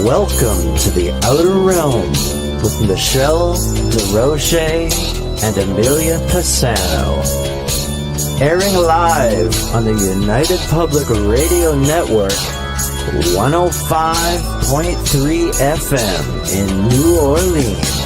Welcome to the Outer Realm with Michelle Desrochers and Amelia Pisano. Airing live on the United Public Radio Network, 105.3 FM in New Orleans.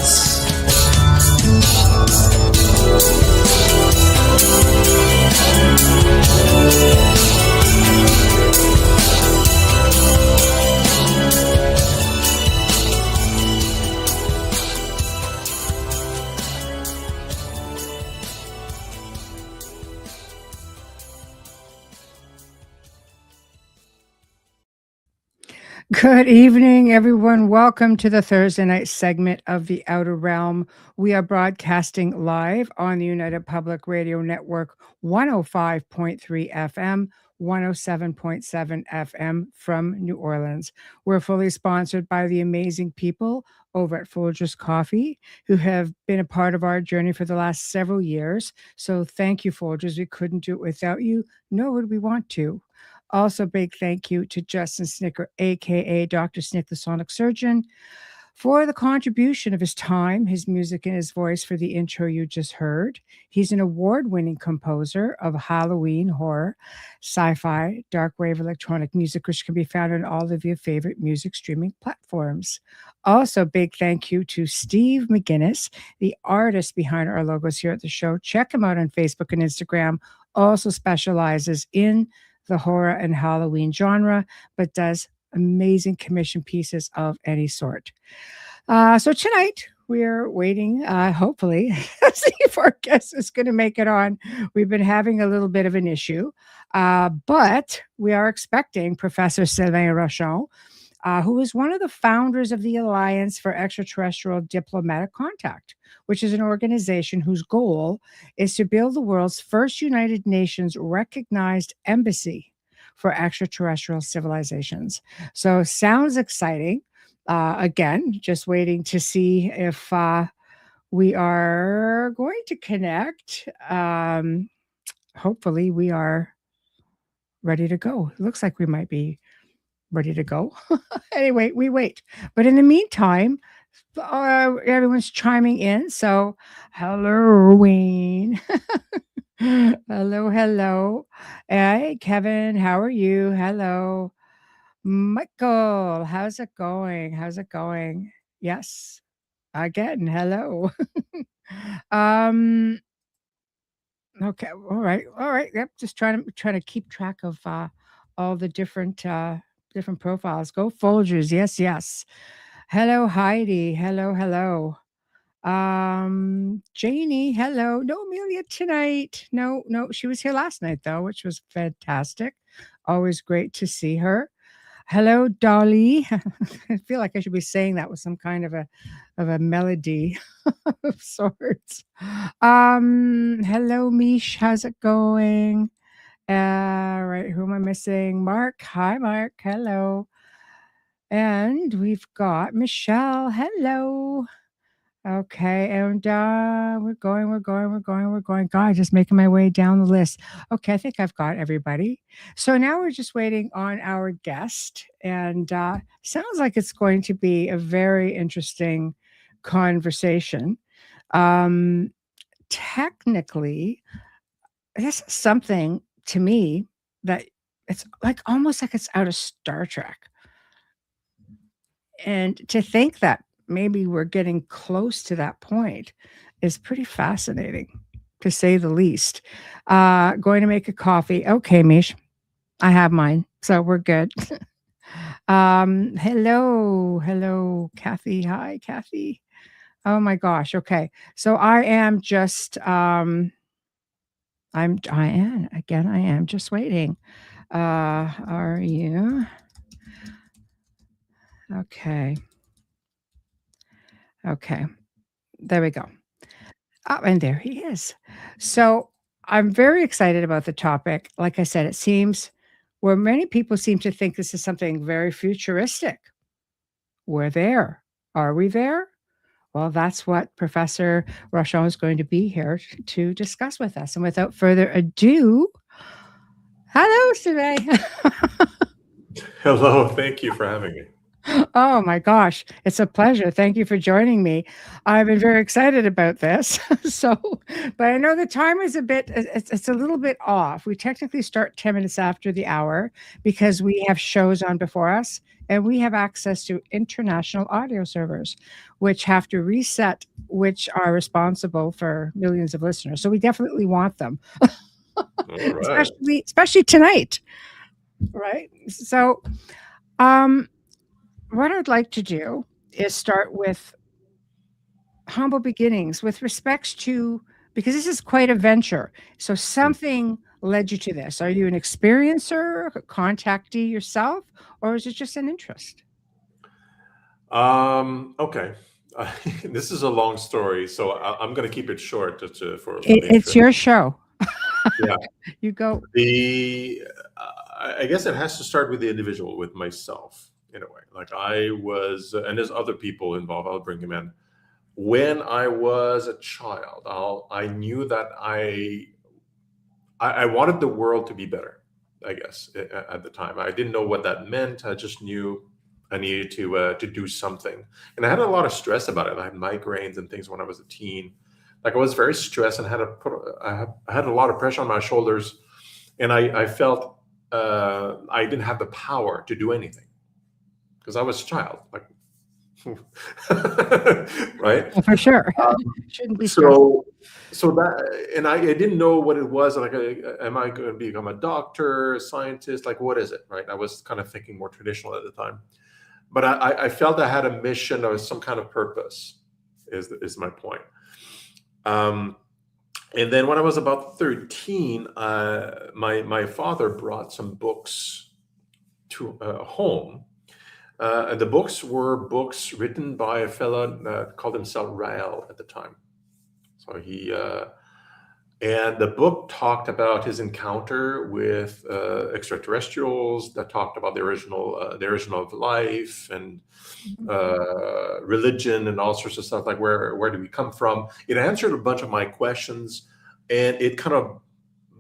Good evening, everyone. Welcome to the Thursday night segment of The Outer Realm. We are broadcasting live on the United Public Radio Network, 105.3 FM, 107.7 FM from New Orleans. We're fully sponsored by the amazing people over at Folgers Coffee, who have been a part of our journey for the last several years. So thank you, Folgers. We couldn't do it without you, nor would we want to. Also, big thank you to Justin Snicker, a.k.a. Dr. Snick, the Sonic Surgeon, for the contribution of his time, his music, and his voice for the intro you just heard. He's an award-winning composer of Halloween, horror, sci-fi, dark wave electronic music, which can be found on all of your favorite music streaming platforms. Also, big thank you to Steve McGinnis, the artist behind our logos here at the show. Check him out on Facebook and Instagram. Also specializes in the horror and Halloween genre, but does amazing commission pieces of any sort. So tonight we're waiting, hopefully, see if our guest is going to make it on. We've been having a little bit of an issue, but we are expecting Professor Sylvain Rochon, who is one of the founders of the Alliance for Extraterrestrial Diplomatic Contact, which is an organization whose goal is to build the world's first United Nations recognized embassy for extraterrestrial civilizations. So sounds exciting. Again, just waiting to see if we are going to connect. Hopefully we are ready to go. It looks like we might be ready to go. Anyway, we wait. But in the meantime, everyone's chiming in. So, hello, Wayne. Hello. Hey, Kevin, how are you? Hello. Michael, how's it going? Yes. Again, hello. Okay. All right. Yep. Just trying to keep track of all the different profiles. Go Folgers. Yes. Hello, Heidi. Hello. Janie, hello. No Amelia tonight. No, she was here last night though, which was fantastic. Always great to see her. Hello, Dolly. I feel like I should be saying that with some kind of a melody of sorts. Hello, Mish. How's it going? Right, who am I missing? Mark. Hi, Mark. Hello. And we've got Michelle. Hello. Okay, and we're going. God, just making my way down the list. Okay, I think I've got everybody. So now we're just waiting on our guest, and sounds like it's going to be a very interesting conversation. Technically, this is something to me that it's like almost like it's out of Star Trek. And to think that maybe we're getting close to that point is pretty fascinating, to say the least. Going to make a coffee. Okay, Mish, I have mine, so we're good. Hello, Kathy. Hi, Kathy. Oh my gosh. Okay, so I am just I am just waiting. Are you? Okay. There we go. Oh, and there he is. So I'm very excited about the topic. Like I said, it seems where many people seem to think this is something very futuristic. We're there. Are we there? Well, that's what Professor Rochon is going to be here to discuss with us. And without further ado, hello, Sylvain. Hello, thank you for having me. Oh my gosh, it's a pleasure. Thank you for joining me. I've been very excited about this. So, but I know the time is it's a little bit off. We technically start 10 minutes after the hour because we have shows on before us and we have access to international audio servers, which have to reset, which are responsible for millions of listeners. So we definitely want them, All right. especially tonight, right? So, um, what I'd like to do is start with humble beginnings with respects to, because this is quite a venture. So something led you to this. Are you an experiencer, a contactee yourself, or is it just an interest? Okay. This is a long story, so I'm going to keep it short just for the It's interest. your show. Yeah. You go. I guess it has to start with the individual, with myself, in a way. Like I was, and there's other people involved. I'll bring them in. When I was a child, I knew that I wanted the world to be better. I guess at the time, I didn't know what that meant. I just knew I needed to do something, and I had a lot of stress about it. I had migraines and things when I was a teen. Like I was very stressed and I had a lot of pressure on my shoulders, and I felt I didn't have the power to do anything because I was a child. Like, right? Well, for sure. Shouldn't be stressed. So that, and I didn't know what it was. Like, am I going to become a doctor, a scientist? Like, what is it? Right? I was kind of thinking more traditional at the time, but I felt I had a mission or some kind of purpose. Is my point. And then when I was about 13, my father brought some books to home. And the books were books written by a fellow that called himself Rael at the time. So and the book talked about his encounter with extraterrestrials, that talked about the origin of life and religion and all sorts of stuff, like where do we come from? It answered a bunch of my questions, and it kind of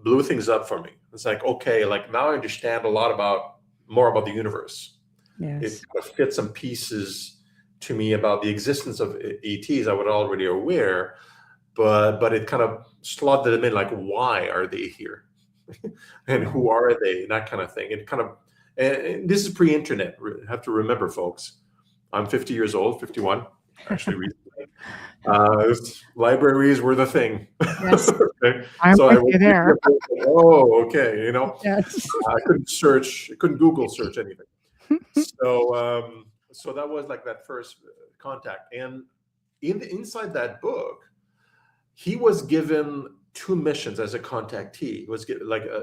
blew things up for me. It's like, okay, like now I understand more about the universe. Yes. It kind of fit some pieces to me about the existence of ETs I was already aware, but it kind of slotted them in, like, why are they here? And who are they? That kind of thing. It kind of, and this is pre-internet. You have to remember, folks, I'm 50 years old, 51, actually recently. Libraries were the thing. Yes. Okay. I'm So with you there. Oh, okay. Yes. I couldn't Google search anything. So that was like that first contact. And inside that book, he was given two missions as a contactee. He was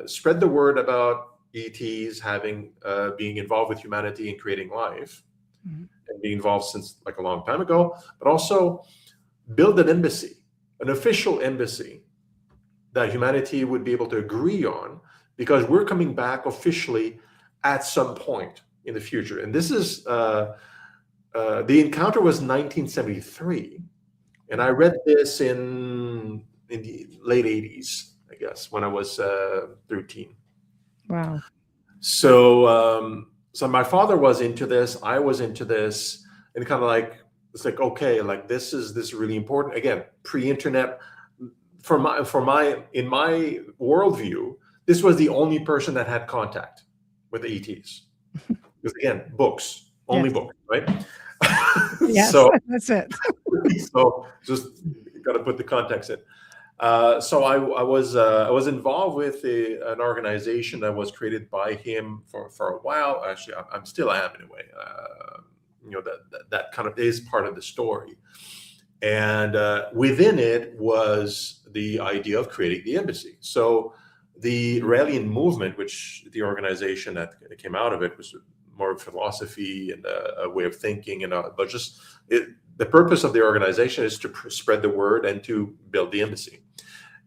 spread the word about ETs being involved with humanity and creating life, and being involved since like a long time ago, but also build an embassy, an official embassy that humanity would be able to agree on, because we're coming back officially at some point in the future. And this is the encounter was 1973. And I read this in the late 80s, I guess, when I was 13. Wow. So my father was into this. I was into this, and kind of like, it's like, okay, like this is really important. Again, pre-internet. In my worldview, this was the only person that had contact with the ETs. Because again, books, only books, right? Yes, so that's it. So just got to put the context in. So I was involved with an organization that was created by him for a while. Actually, I'm still am in a way. That kind of is part of the story. And within it was the idea of creating the embassy. So the Raelian movement, which the organization that came out of it, was more philosophy and a way of thinking, but just the purpose of the organization is to spread the word and to build the embassy.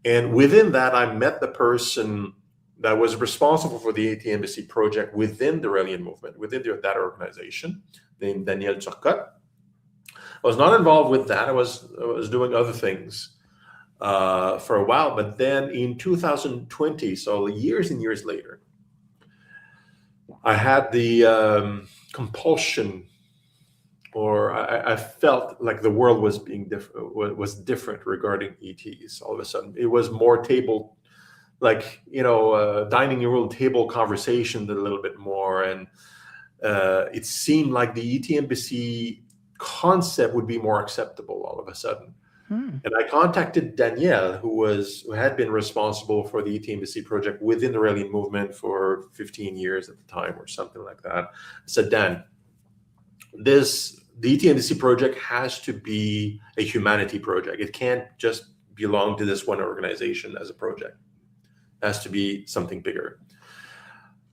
And within that, I met the person that was responsible for the AT Embassy project within the Raelian movement, within that organization, named Daniel Turcotte. I was not involved with that. I was doing other things for a while, but then in 2020, so years and years later, I had the compulsion or I felt like the world was being different regarding ETs. All of a sudden, it was more table, like dining room table conversation a little bit more, and it seemed like the ET embassy concept would be more acceptable all of a sudden. And I contacted Danielle, who had been responsible for the ET Embassy project within the Raelian movement for 15 years at the time, or something like that. I said, Dan, the ET Embassy project has to be a humanity project. It can't just belong to this one organization as a project. It has to be something bigger.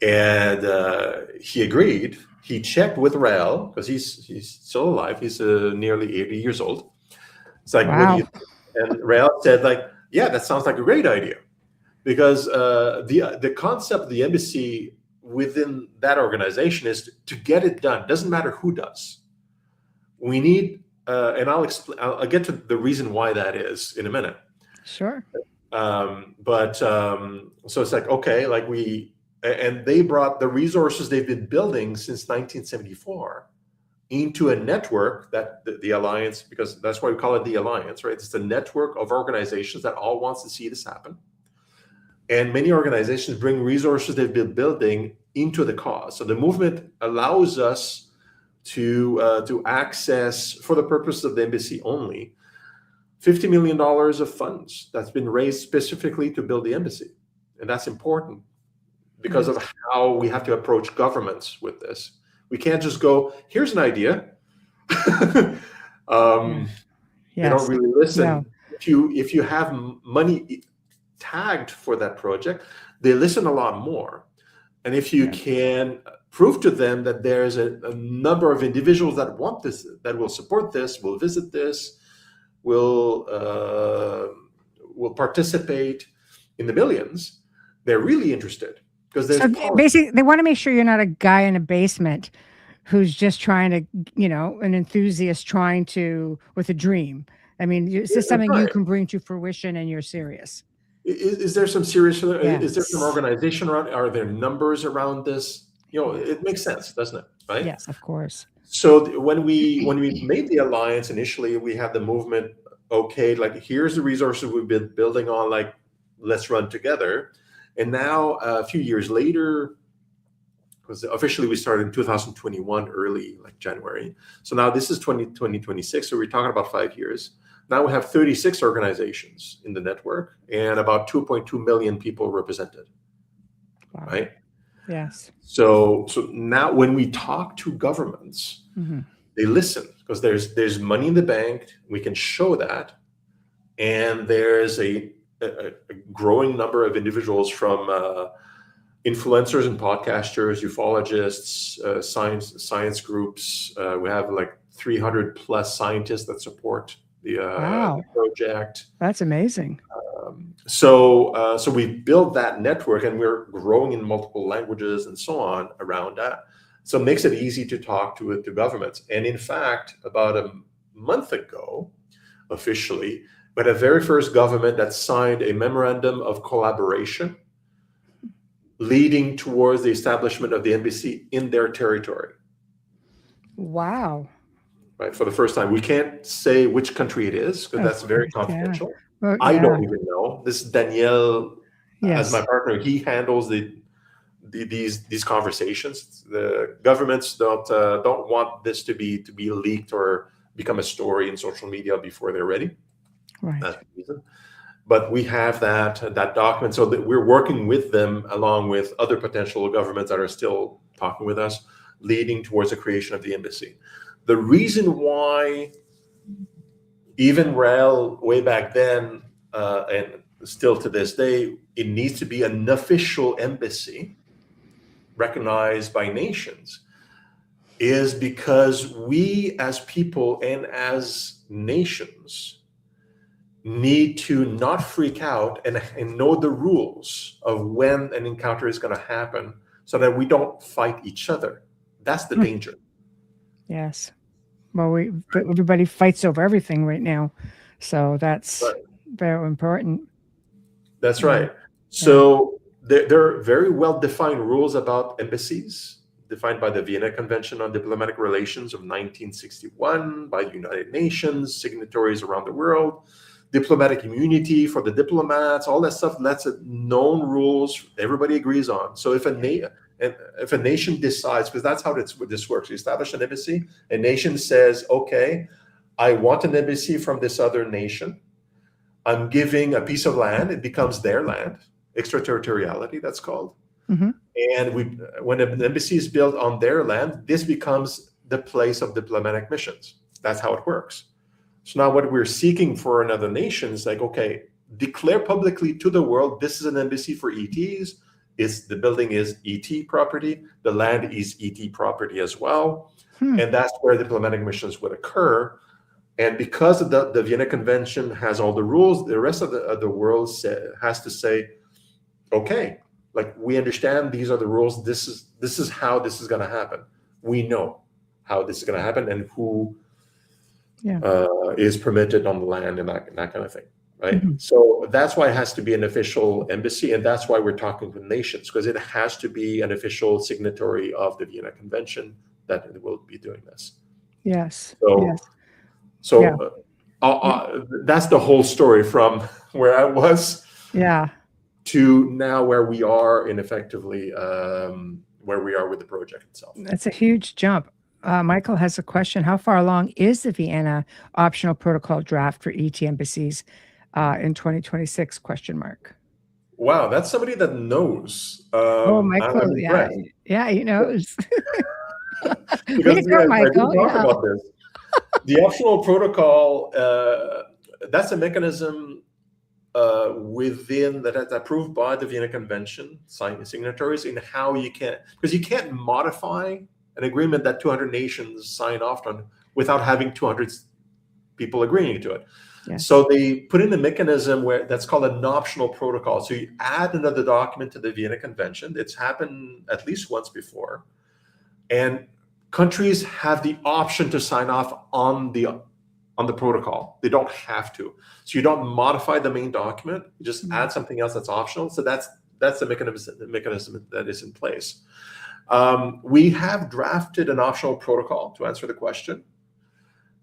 And he agreed. He checked with Rael, because he's still alive. He's nearly 80 years old. It's like, wow. What do you think? And Rael said, like, yeah, that sounds like a great idea, because the concept of the embassy within that organization is to get it done. Doesn't matter who does. We need, and I'll get to the reason why that is in a minute. Sure. So it's like, okay, like and they brought the resources they've been building since 1974 into a network that the Alliance, because that's why we call it the Alliance, right? It's a network of organizations that all wants to see this happen. And many organizations bring resources they've been building into the cause. So the movement allows us to access, for the purpose of the embassy only, $50 million of funds that's been raised specifically to build the embassy. And that's important because of how we have to approach governments with this. We can't just go, here's an idea. They don't really listen. No. If you have money tagged for that project, they listen a lot more. And if you can prove to them that there's a number of individuals that want this, that will support this, will visit this, will participate in the millions, they're really interested. Basically, they want to make sure you're not a guy in a basement who's just trying to, an enthusiast trying to, with a dream. I mean, is this something you can bring to fruition and you're serious? Is there some serious, is there some organization around, are there numbers around this? It makes sense, doesn't it? Right? Yes, of course. So when we made the alliance initially, we had the movement, okay, like here's the resources we've been building on, like let's run together. And now, a few years later, because officially we started in 2021, early, like January. So now this is 2026, so we're talking about 5 years. Now we have 36 organizations in the network and about 2.2 million people represented, right? Yes. So now when we talk to governments, they listen, because there's money in the bank, we can show that, and there's a growing number of individuals from influencers and podcasters, ufologists, science groups. We have like 300 plus scientists that support the project. That's amazing. So we built that network, and we're growing in multiple languages and so on around that. So it makes it easy to talk to governments. And in fact, about a month ago, officially, but the very first government that signed a memorandum of collaboration leading towards the establishment of the embassy in their territory. Wow. Right, for the first time. We can't say which country it is, because that's very confidential. Well, I don't even know. This is Danielle, as my partner. He handles these conversations. The governments don't want this to be leaked or become a story in social media before they're ready. Right. That's the reason. But we have that document, so that we're working with them along with other potential governments that are still talking with us, leading towards the creation of the embassy. The reason why even RAL way back then, and still to this day, it needs to be an official embassy recognized by nations, is because we as people and as nations need to not freak out and know the rules of when an encounter is going to happen, so that we don't fight each other. That's the danger. Yes. Well, everybody fights over everything right now. So that's very important. That's right. So there are very well-defined rules about embassies. defined by the Vienna Convention on Diplomatic Relations of 1961 by the United Nations, signatories around the world, diplomatic immunity for the diplomats, all that stuff. That's known rules everybody agrees on. So if a nation decides, because that's how this works, you establish an embassy, a nation says, okay, I want an embassy from this other nation. I'm giving a piece of land, it becomes their land, extraterritoriality, that's called. Mm-hmm. And when an embassy is built on their land, this becomes the place of diplomatic missions. That's how it works. So now what we're seeking for another nation is like, okay, declare publicly to the world, this is an embassy for ETs. The building is ET property. The land is ET property as well. And that's where diplomatic missions would occur. And because of the Vienna Convention has all the rules, the rest of the world has to say, okay, like we understand these are the rules. This is how this is going to happen. We know how this is going to happen and who is permitted on the land and that kind of thing, right? Mm-hmm. So that's why it has to be an official embassy, and that's why we're talking to nations, because it has to be an official signatory of the Vienna Convention that it will be doing this. Yes. So. Yes. So that's the whole story from where I was to now where we are in effectively where we are with the project itself. That's a huge jump. Michael has a question. How far along is the Vienna optional protocol draft for ET embassies in 2026? ? Wow, that's somebody that knows. Michael, yeah, he knows. Because I didn't talk about this. The optional protocol, that's a mechanism within that's approved by the Vienna Convention signatories in how you can, because you can't modify an agreement that 200 nations sign off on without having 200 people agreeing to it. Yes. So they put in a mechanism where that's called an optional protocol. So you add another document to the Vienna Convention. It's happened at least once before. And countries have the option to sign off on the protocol. They don't have to. So you don't modify the main document. You just add something else that's optional. So that's the mechanism that is in place. We have drafted an optional protocol to answer the question,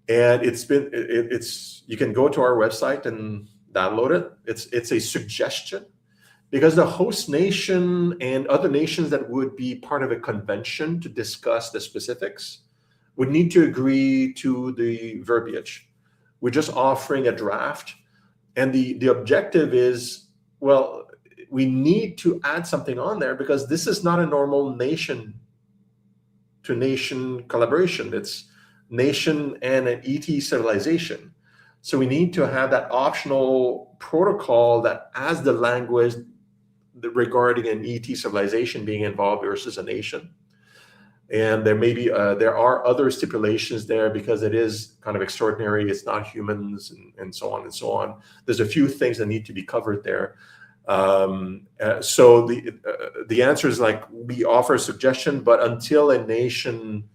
and you can go to our website and download it. It's a suggestion. Because the host nation and other nations that would be part of a convention to discuss the specifics would need to agree to the verbiage. We're just offering a draft. And the objective is, well, we need to add something on there because this is not a normal nation-to-nation collaboration. It's nation and an ET civilization. So we need to have that optional protocol that adds the language regarding an ET civilization being involved versus a nation. And there are other stipulations there because it is kind of extraordinary. It's not humans and so on and so on. There's a few things that need to be covered there. So the answer is like we offer a suggestion, but until a nation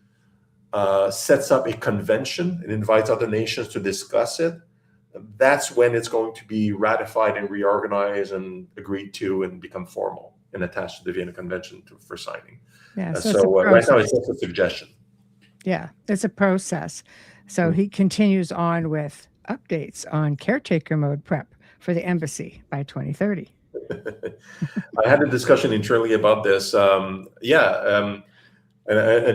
sets up a convention and invites other nations to discuss it, that's when it's going to be ratified and reorganized and agreed to and become formal and attached to the Vienna Convention for signing. Yeah, so right now it's just a suggestion. Yeah, it's a process. So he continues on with updates on caretaker mode prep for the embassy by 2030. I had a discussion internally about this. And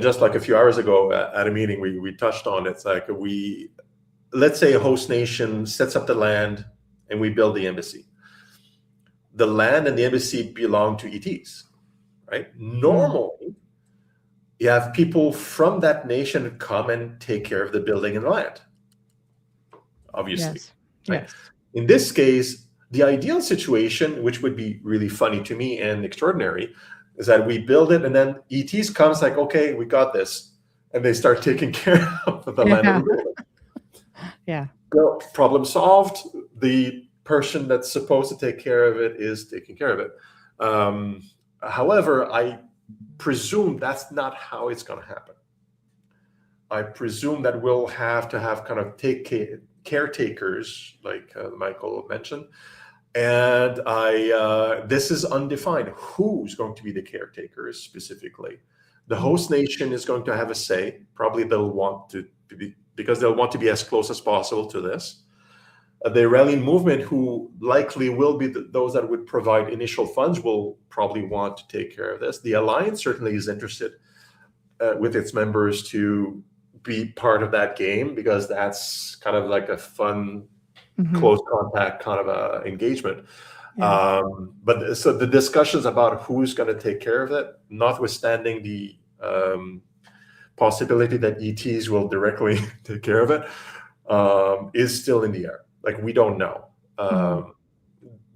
just like a few hours ago at a meeting, we touched on it. It's like let's say a host nation sets up the land and we build the embassy. The land and the embassy belong to ETs, right? Normally, you have people from that nation come and take care of the building and the land, obviously. Yes. Right? Yes. In this case, the ideal situation, which would be really funny to me and extraordinary, is that we build it and then ETs comes like, okay, we got this. And they start taking care of the land and the building. Yeah. Well, problem solved. The person that's supposed to take care of it is taking care of it. However, I presume that's not how it's going to happen. I presume that we'll have to have kind of caretakers, like Michael mentioned. And this is undefined. Who's going to be the caretakers specifically? The host nation is going to have a say. Probably they'll want to be, because they'll want to be as close as possible to this. The Iranian movement, who likely will be those that would provide initial funds, will probably want to take care of this. The alliance certainly is interested with its members to be part of that game, because that's kind of like a fun, close contact kind of a engagement. Yeah. But so the discussions about who's going to take care of it, notwithstanding the possibility that ETs will directly take care of it, is still in the air. Like, we don't know.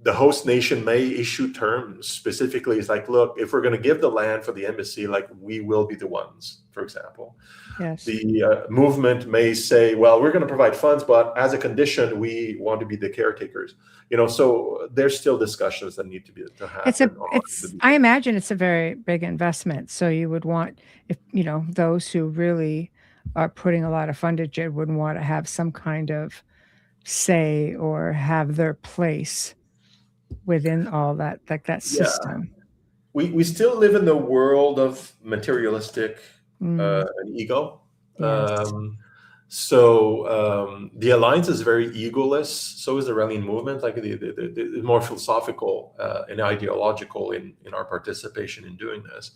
The host nation may issue terms specifically. It's like, look, if we're going to give the land for the embassy, like, we will be the ones, for example. Yes. The movement may say, well, we're going to provide funds, but as a condition, we want to be the caretakers. So there's still discussions that need to happen. I imagine it's a very big investment. So you would want, if those who really are putting a lot of fundage in would want to have some kind of say or have their place within all that, like that system. We still live in the world of materialistic ego. Yes. So the alliance is very egoless. So is the Iranian movement, like the more philosophical and ideological in our participation in doing this.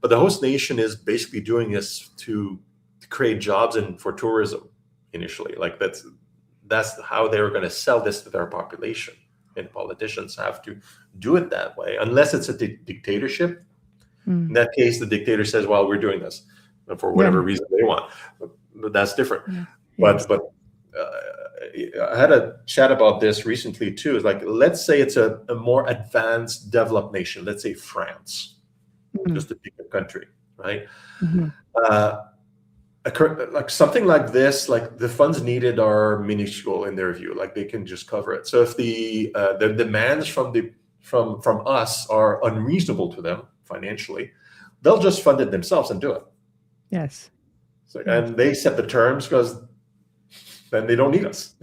But the host nation is basically doing this to create jobs and for tourism initially. Like, that's how they're going to sell this to their population. And politicians have to do it that way, unless it's a dictatorship. In that case, the dictator says, well, we're doing this for whatever reason they want. But that's different. Yeah. But I had a chat about this recently too. It's like, let's say it's a more advanced developed nation. Let's say France, just to pick a country, right? Like something like this, like the funds needed are minuscule in their view. Like, they can just cover it. So if the demands from us are unreasonable to them financially, they'll just fund it themselves and do it. Yes. So, and they set the terms, because then they don't need us.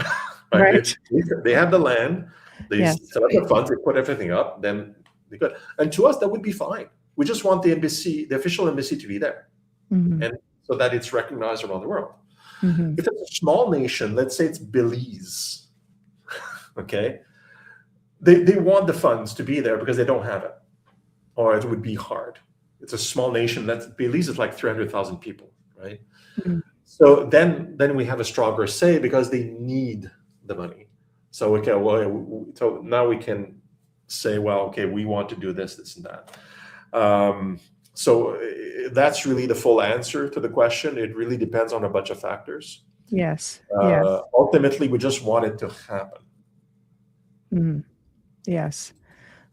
Right? They have the land, they set up the funds, they put everything up, then they could. And to us, that would be fine. We just want the embassy, the official embassy, to be there. And so that it's recognized around the world. If it's a small nation, let's say it's Belize, okay, they want the funds to be there because they don't have it, or it would be hard. It's a small nation. Belize is like 300,000 people, right? So then we have a stronger say, because they need the money. So so now we can say, well, okay, we want to do this, and that. So that's really the full answer to the question. It really depends on a bunch of factors. Yes. Ultimately, we just want it to happen. Yes.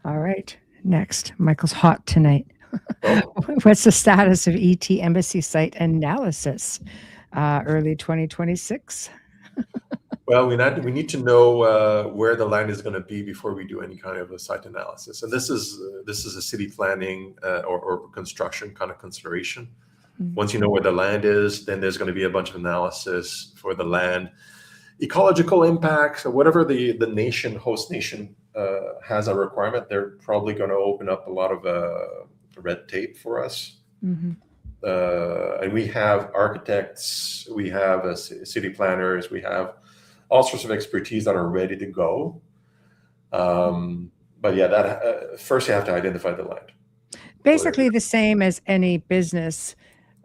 All right. Next, Michael's hot tonight. What's the status of ET embassy site analysis? Early 2026. Well, we need to know where the land is going to be before we do any kind of a site analysis. And this is a city planning or construction kind of consideration. Once you know where the land is, then there's going to be a bunch of analysis for the land, ecological impact. So whatever the host nation has a requirement, they're probably going to open up a lot of red tape for us. And we have architects, we have city planners, we have all sorts of expertise that are ready to go. But first you have to identify the land. Basically the same as any business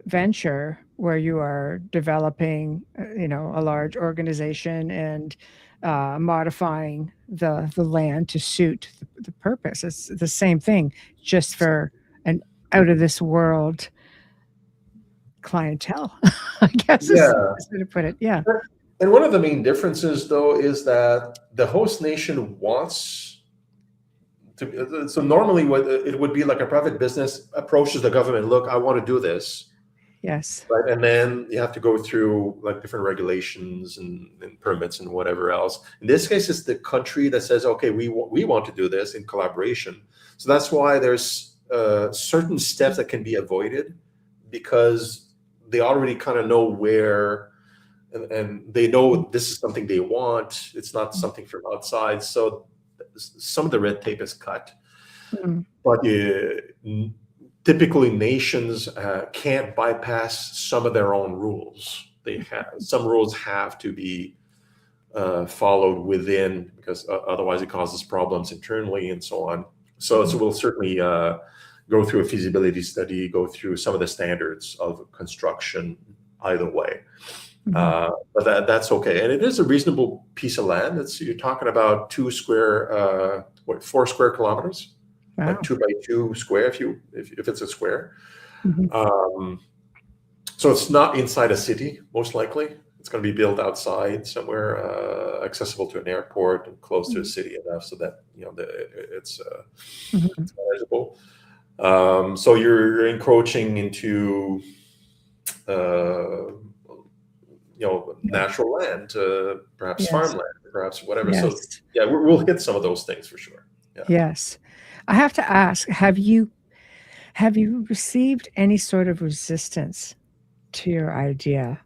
venture where you are developing, a large organization and modifying the land to suit the purpose. It's the same thing, just for an out of this world clientele, I guess is the way to put it. Yeah. And one of the main differences, though, is that the host nation wants to. So normally, what it would be like a private business approaches the government. Look, I want to do this. Yes. Right, and then you have to go through like different regulations and permits and whatever else. In this case, it's the country that says, okay, we want to do this in collaboration. So that's why there's certain steps that can be avoided, because they already kind of know where. And they know this is something they want. It's not something from outside. So some of the red tape is cut. But typically nations can't bypass some of their own rules. Some rules have to be followed within, because otherwise it causes problems internally and so on. So we'll certainly go through a feasibility study, go through some of the standards of construction either way. But that's okay. And it is a reasonable piece of land. You're talking about 4 square kilometers, Wow. like 2 by 2 square if it's a square. Mhm. So it's not inside a city, most likely. It's going to be built outside somewhere, accessible to an airport and close to a city enough so that it's manageable. So you're encroaching into natural land, perhaps Yes. farmland, perhaps whatever. Yes. So yeah, we'll hit some of those things for sure. Yeah. Yes. I have to ask, have you received any sort of resistance to your idea?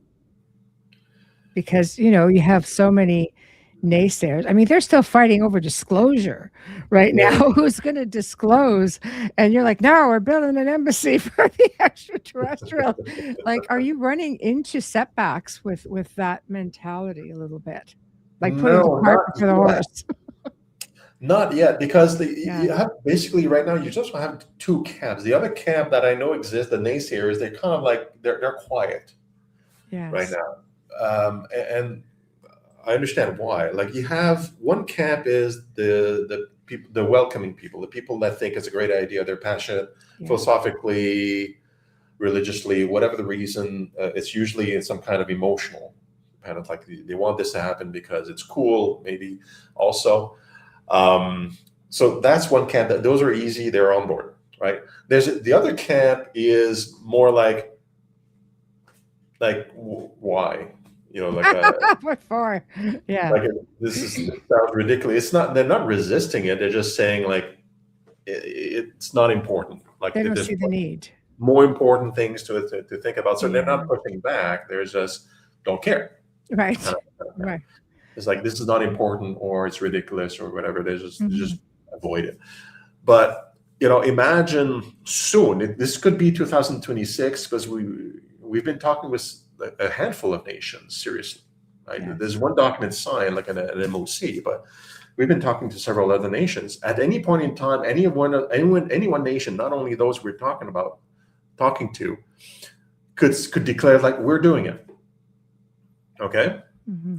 Because, you have so many naysayers. I mean, they're still fighting over disclosure right now. Who's going to disclose? And you're like, no, we're building an embassy for the extraterrestrial. Like, are you running into setbacks with that mentality a little bit? Like putting the cart before the horse. Not yet, because you have basically right now you just have 2 camps. The other camp that I know exists, the naysayers, they're kind of like they're quiet right now. And I understand why. Like, you have one camp is the people, the welcoming people, the people that think it's a great idea. They're passionate, philosophically, religiously, whatever the reason. It's usually some kind of emotional, kind of like they want this to happen because it's cool. Maybe also. So that's one camp. Those are easy. They're on board, right? There's the other camp is more like why? What for? Yeah. Like, this sounds ridiculous. It's not. They're not resisting it. They're just saying like it's not important. Like, they don't see the need. More important things to think about. So they're not pushing back. They're just don't care. Right. Right. It's like, this is not important, or it's ridiculous, or whatever. They just avoid it. But imagine soon. This could be 2026, because we've been talking with a handful of nations, seriously. Right? Yes. There's one document signed, like an MOC, but we've been talking to several other nations. At any point in time, any one nation, not only those we're talking to, could declare like, we're doing it. Okay.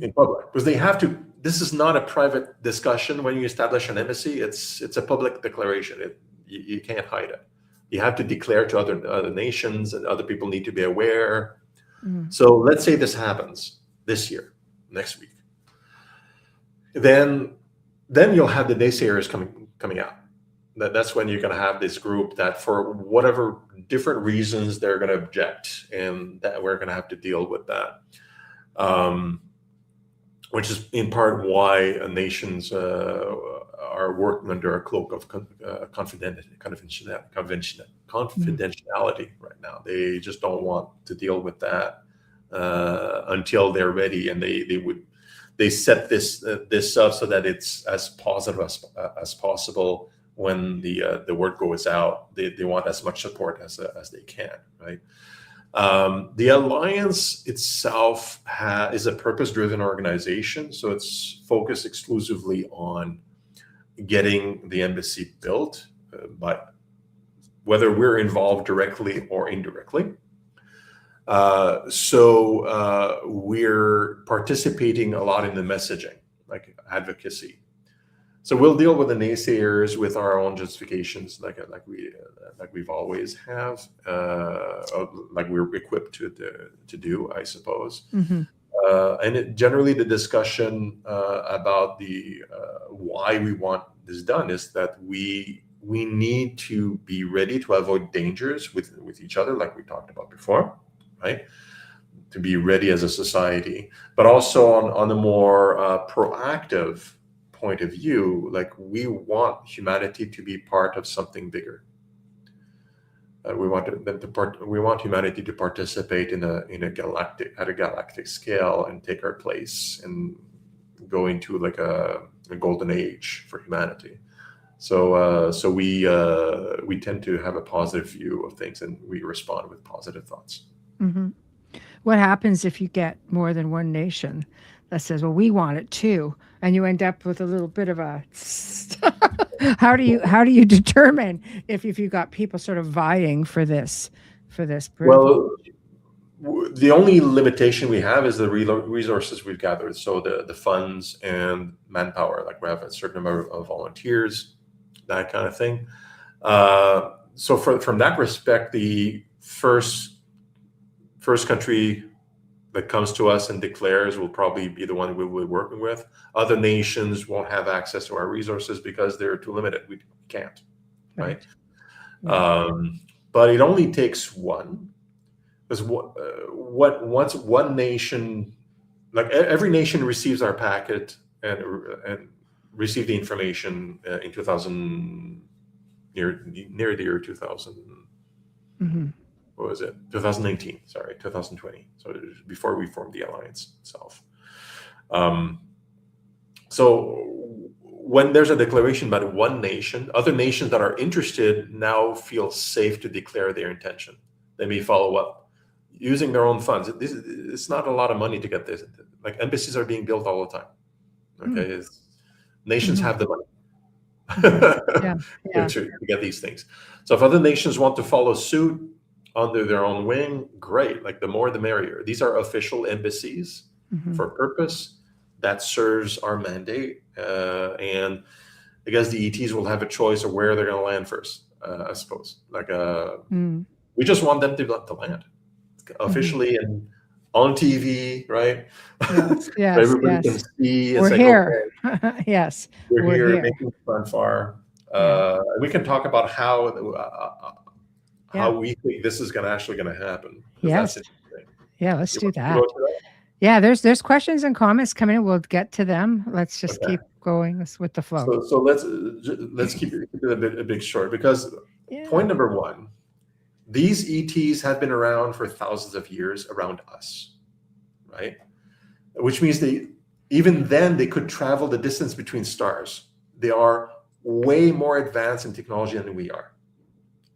In public, because they have to. This is not a private discussion. When you establish an embassy, it's a public declaration. You can't hide it. You have to declare to other nations, and other people need to be aware. So let's say this happens this year, next week. Then you'll have the naysayers coming out. That's when you're going to have this group that, for whatever different reasons, they're going to object, and that we're going to have to deal with that. Which is in part why nations are working under a cloak of confidentiality right now. They just don't want to deal with that until they're ready, and they set this up so that it's as positive as possible. When the word goes out, they want as much support as they can, right? The Alliance itself is a purpose-driven organization, so it's focused exclusively on getting the embassy built, but whether we're involved directly or indirectly. So we're participating a lot in the messaging, like advocacy. So we'll deal with the naysayers with our own justifications, like we've always have, like we're equipped to do, I suppose. And generally, the discussion about the why we want this done is that we need to be ready to avoid dangers with each other, like we talked about before, right? To be ready as a society, but also on a more proactive point of view, like we want humanity to be part of something bigger. We want humanity to participate at a galactic scale, and take our place and go into like a golden age for humanity. So we tend to have a positive view of things, and we respond with positive thoughts. Mm-hmm. What happens if you get more than one nation that says, "Well, we want it too," and you end up with a little bit of a? How do you determine if you got people sort of vying for this privilege? Well, the only limitation we have is the resources we've gathered. So the funds and manpower, like we have a certain number of volunteers, that kind of thing. So from that respect, the first country that comes to us and declares will probably be the one we will be working with. Other nations won't have access to our resources because they're too limited. We can't, right? Yeah. But it only takes one. Because once one nation, like every nation receives our packet and receive the information in 2000, near the year 2000. Mm-hmm. What was it? 2019. Sorry, 2020. So before we formed the alliance itself. So when there's a declaration about one nation, other nations that are interested now feel safe to declare their intention. They may follow up using their own funds. It's not a lot of money to get this. Like embassies are being built all the time. Okay, nations have the money to get these things. So if other nations want to follow suit under their own wing, great. Like the more the merrier. These are official embassies for a purpose that serves our mandate, and I guess the ETs will have a choice of where they're going to land first. I suppose. Like we just want them to land officially and on TV, right? Yes, so everybody can see. We're here. Okay, yes, we're here making fanfare. We can talk about how we think this is actually going to happen. Yes. That's interesting. Yeah, let's do that. Yeah, there's questions and comments coming in. We'll get to them. Let's just keep going with the flow. So let's keep it a bit short, because point number one, these ETs have been around for thousands of years around us, right? Which means even then they could travel the distance between stars. They are way more advanced in technology than we are.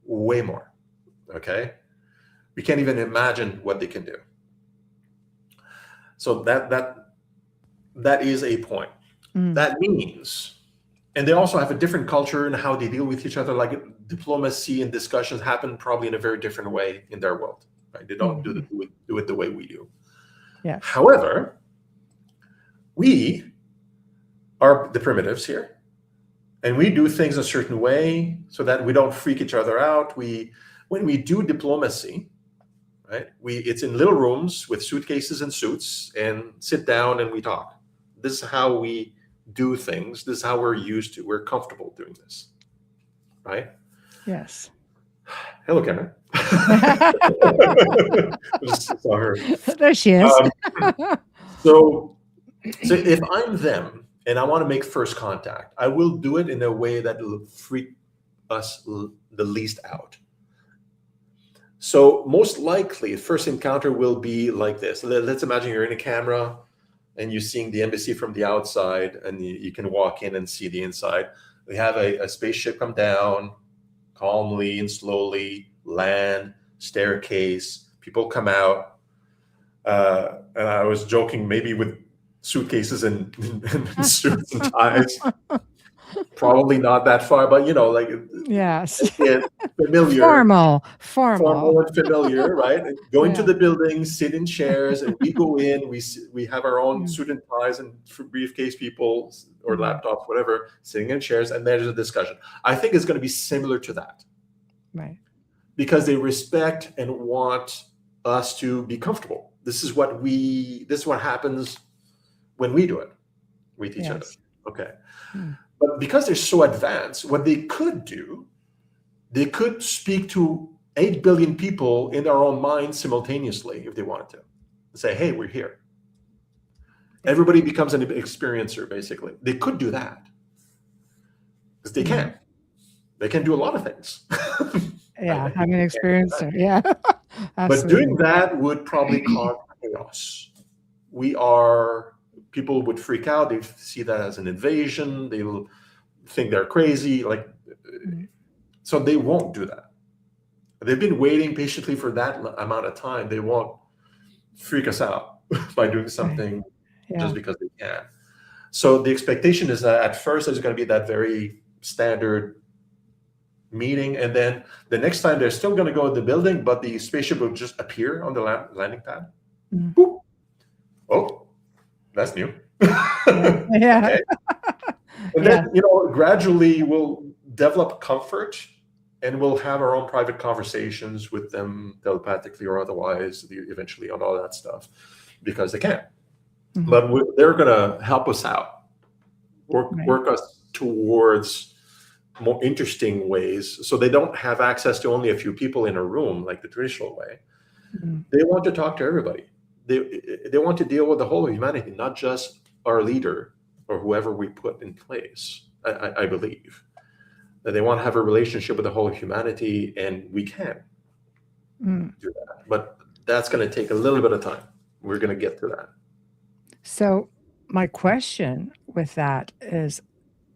Way more. Okay? We can't even imagine what they can do. So that is a point. That means, and they also have a different culture in how they deal with each other. Like diplomacy and discussions happen probably in a very different way in their world. Right? They don't do it the way we do. Yeah. However, we are the primitives here, and we do things a certain way so that we don't freak each other out. When we do diplomacy, right? It's in little rooms with suitcases and suits, and sit down and we talk. This is how we do things. This is how we're used to. We're comfortable doing this, right? Yes. Hello, Cameron. Just saw her. There she is. So if I'm them and I want to make first contact, I will do it in a way that will freak us the least out. So most likely, first encounter will be like this. Let's imagine you're in a camera and you're seeing the embassy from the outside, and you can walk in and see the inside. We have a spaceship come down calmly and slowly, land, staircase, people come out. And I was joking, maybe with suitcases and suits and ties. Probably not that far, but like yes, familiar, formal and familiar, right? Go into the building, sit in chairs, and we go in. We have our own suit and ties and briefcase people or laptops, whatever, sitting in chairs, and there's a discussion. I think it's going to be similar to that, right? Because they respect and want us to be comfortable. This is what happens when we do it with each other. Okay. But because they're so advanced, what they could do, they could speak to 8 billion people in their own minds simultaneously if they wanted to. Say, hey, we're here. Everybody becomes an experiencer, basically. They could do that. Because they can. They can do a lot of things. Yeah, I'm an experiencer. Yeah. But doing that would probably cause chaos. People would freak out. They see that as an invasion. think they're crazy. Like, so they won't do that. They've been waiting patiently for that amount of time. They won't freak us out by doing something just because they can. So the expectation is that at first there's going to be that very standard meeting, and then the next time they're still going to go in the building, but the spaceship will just appear on the landing pad. Boop. Oh, that's new. Yeah. Okay. And then, gradually we'll develop comfort, and we'll have our own private conversations with them telepathically or otherwise, eventually, on all that stuff, because they can. But they're going to help us out, work us towards more interesting ways, so they don't have access to only a few people in a room like the traditional way. They want to talk to everybody. They want to deal with the whole of humanity, not just our leader or whoever we put in place. I believe that they want to have a relationship with the whole of humanity, and we can do that. But that's going to take a little bit of time. We're going to get to that. So my question with that is,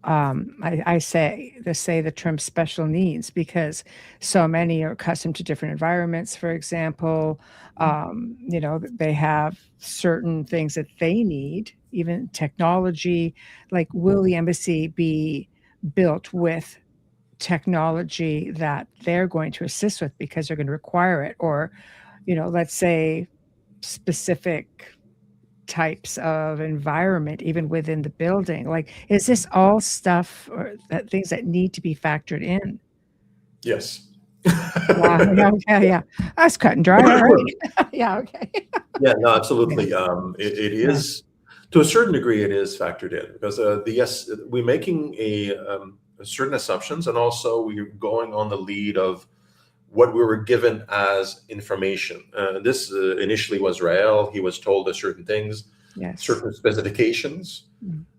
I say the term special needs because so many are accustomed to different environments. For example, they have certain things that they need, even technology. Like, will the embassy be built with technology that they're going to assist with because they're going to require it? Or, let's say specific types of environment even within the building. Like, is this all stuff or things that need to be factored in? Yes. Yeah. That's cut and dry. All right. Yeah. Okay. Yeah. No. Absolutely. It is to a certain degree. It is factored in because we're making certain assumptions, and also we're going on the lead of what we were given as information. This initially was Rael. He was told certain things, certain specifications.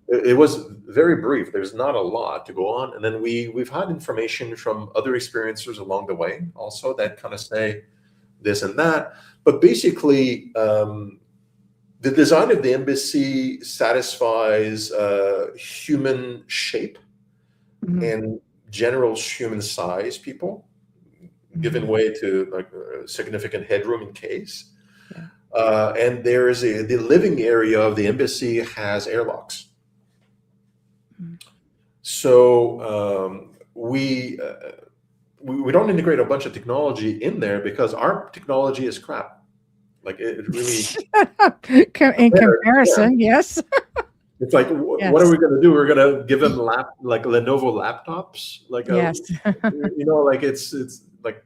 It was very brief. There's not a lot to go on. And then we've had information from other experiencers along the way also that kind of say this and that. But basically, the design of the embassy satisfies human shape and general human size people, given way to significant headroom in case. And there is the living area of the embassy has airlocks. So we don't integrate a bunch of technology in there because our technology is crap. Like, it really in comparison, yes. It's like, what are we going to do? We're going to give them like Lenovo laptops, like like it's like,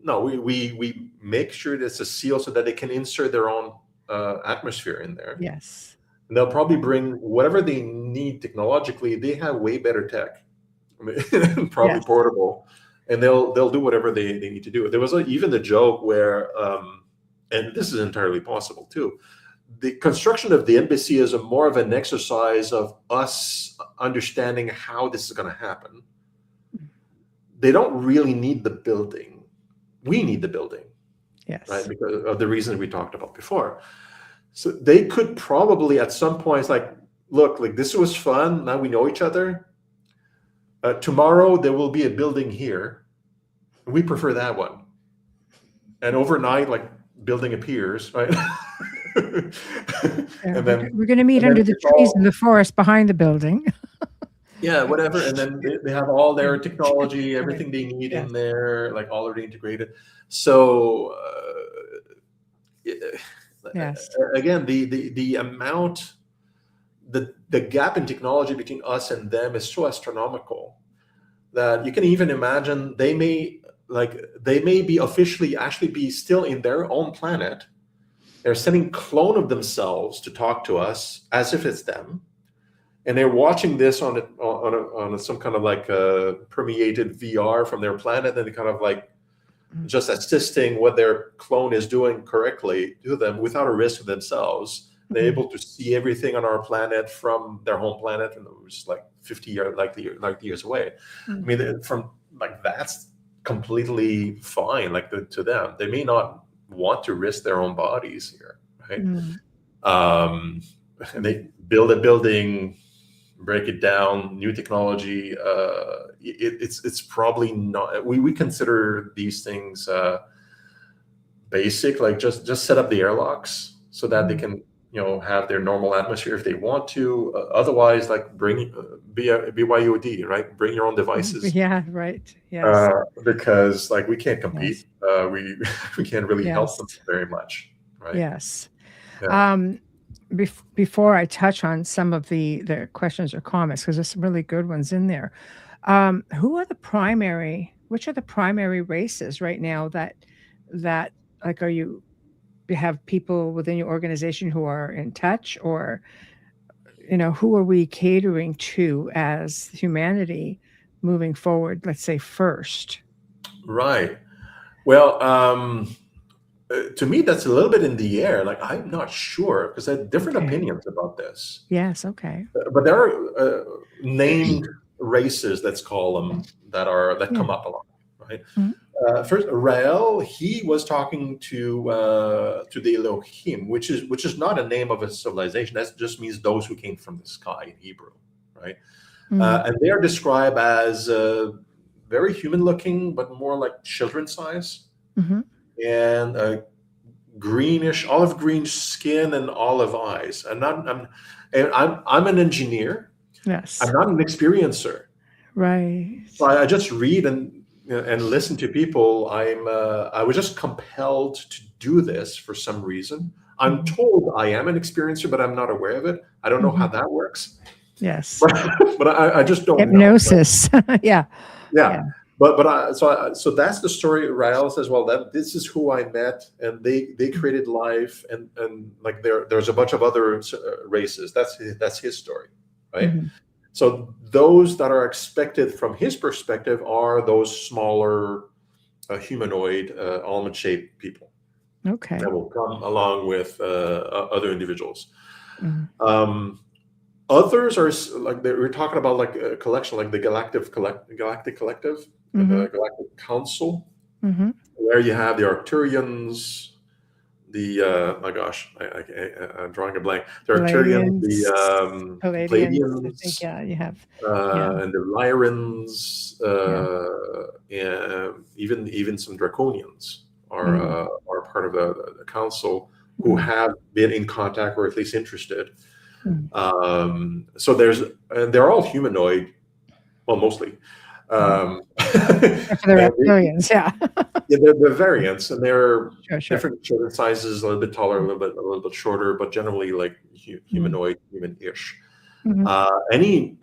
no, we make sure it's a seal so that they can insert their own atmosphere in there. Yes. And they'll probably bring whatever they need technologically. They have way better tech, probably portable, and they'll do whatever they need to do. There was even the joke where, and this is entirely possible too, the construction of the embassy is more of an exercise of us understanding how this is going to happen. They don't really need the building. We need the building, right? Because of the reasons we talked about before. So they could probably at some point, like, look, like, this was fun. Now we know each other. Tomorrow there will be a building here. We prefer that one. And overnight, like, building appears, right? And then we're going to meet under the trees in the forest behind the building. Whatever. And then they have all their technology, everything they need in there, like, already integrated. So again, the amount, the gap in technology between us and them is so astronomical that you can even imagine they may be officially actually be still in their own planet. They're sending clone of themselves to talk to us as if it's them, and they're watching this on some kind of like permeated VR from their planet, and they kind of like just assisting what their clone is doing correctly to them without a risk to themselves. They're able to see everything on our planet from their home planet, and it was like 50 years away. I mean, from like, that's completely fine. Like, to them, they may not want to risk their own bodies here, right? And they build a building break it down, new technology, it's probably not. We consider these things basic, like just set up the airlocks so that they can have their normal atmosphere if they want to. Otherwise, like bring BYOD, right? Bring your own devices. Yeah, right. Yes. Because like we can't compete. We we can't really help them very much, right? Yes. Yeah. Before I touch on some of the questions or comments, because there's some really good ones in there. Which are the primary races right now that like, you have people within your organization who are in touch, or who are we catering to as humanity moving forward, let's say first? Right. Well, to me, that's a little bit in the air. Like, I'm not sure because I have different opinions about this. Yes. Okay. But there are named races, let's call them, that come up a lot, right? First, Rael, he was talking to the Elohim, which is not a name of a civilization. That just means those who came from the sky in Hebrew, right? And they are described as very human-looking, but more like children size, and greenish, olive green skin and olive eyes. I'm an engineer. Yes. I'm not an experiencer. Right. So I just read and listen to people. I was just compelled to do this for some reason. I'm told I am an experiencer, but I'm not aware of it. I don't know how that works. Yes. But I just don't Hypnosis. know. Right? Yeah. So that's the story. Rael says, well, this is who I met, and they created life, and like there's a bunch of other races. That's his story, right? So those that are expected from his perspective are those smaller humanoid almond-shaped people. Okay. That will come along with other individuals. Others are like we're talking about, like a collection, like the Galactic Collective, the Galactic Council, where you have the Arcturians, the my gosh, I'm drawing a blank. The Arcturians, the Palladians, I think, you have, and the Lyrans, and even some Draconians are part of the council who have been in contact or at least interested. So they're all humanoid, well, mostly. For the reptilians, they're variants, and they're different children sizes, a little bit taller, a little bit shorter, but generally like humanoid, human-ish. Any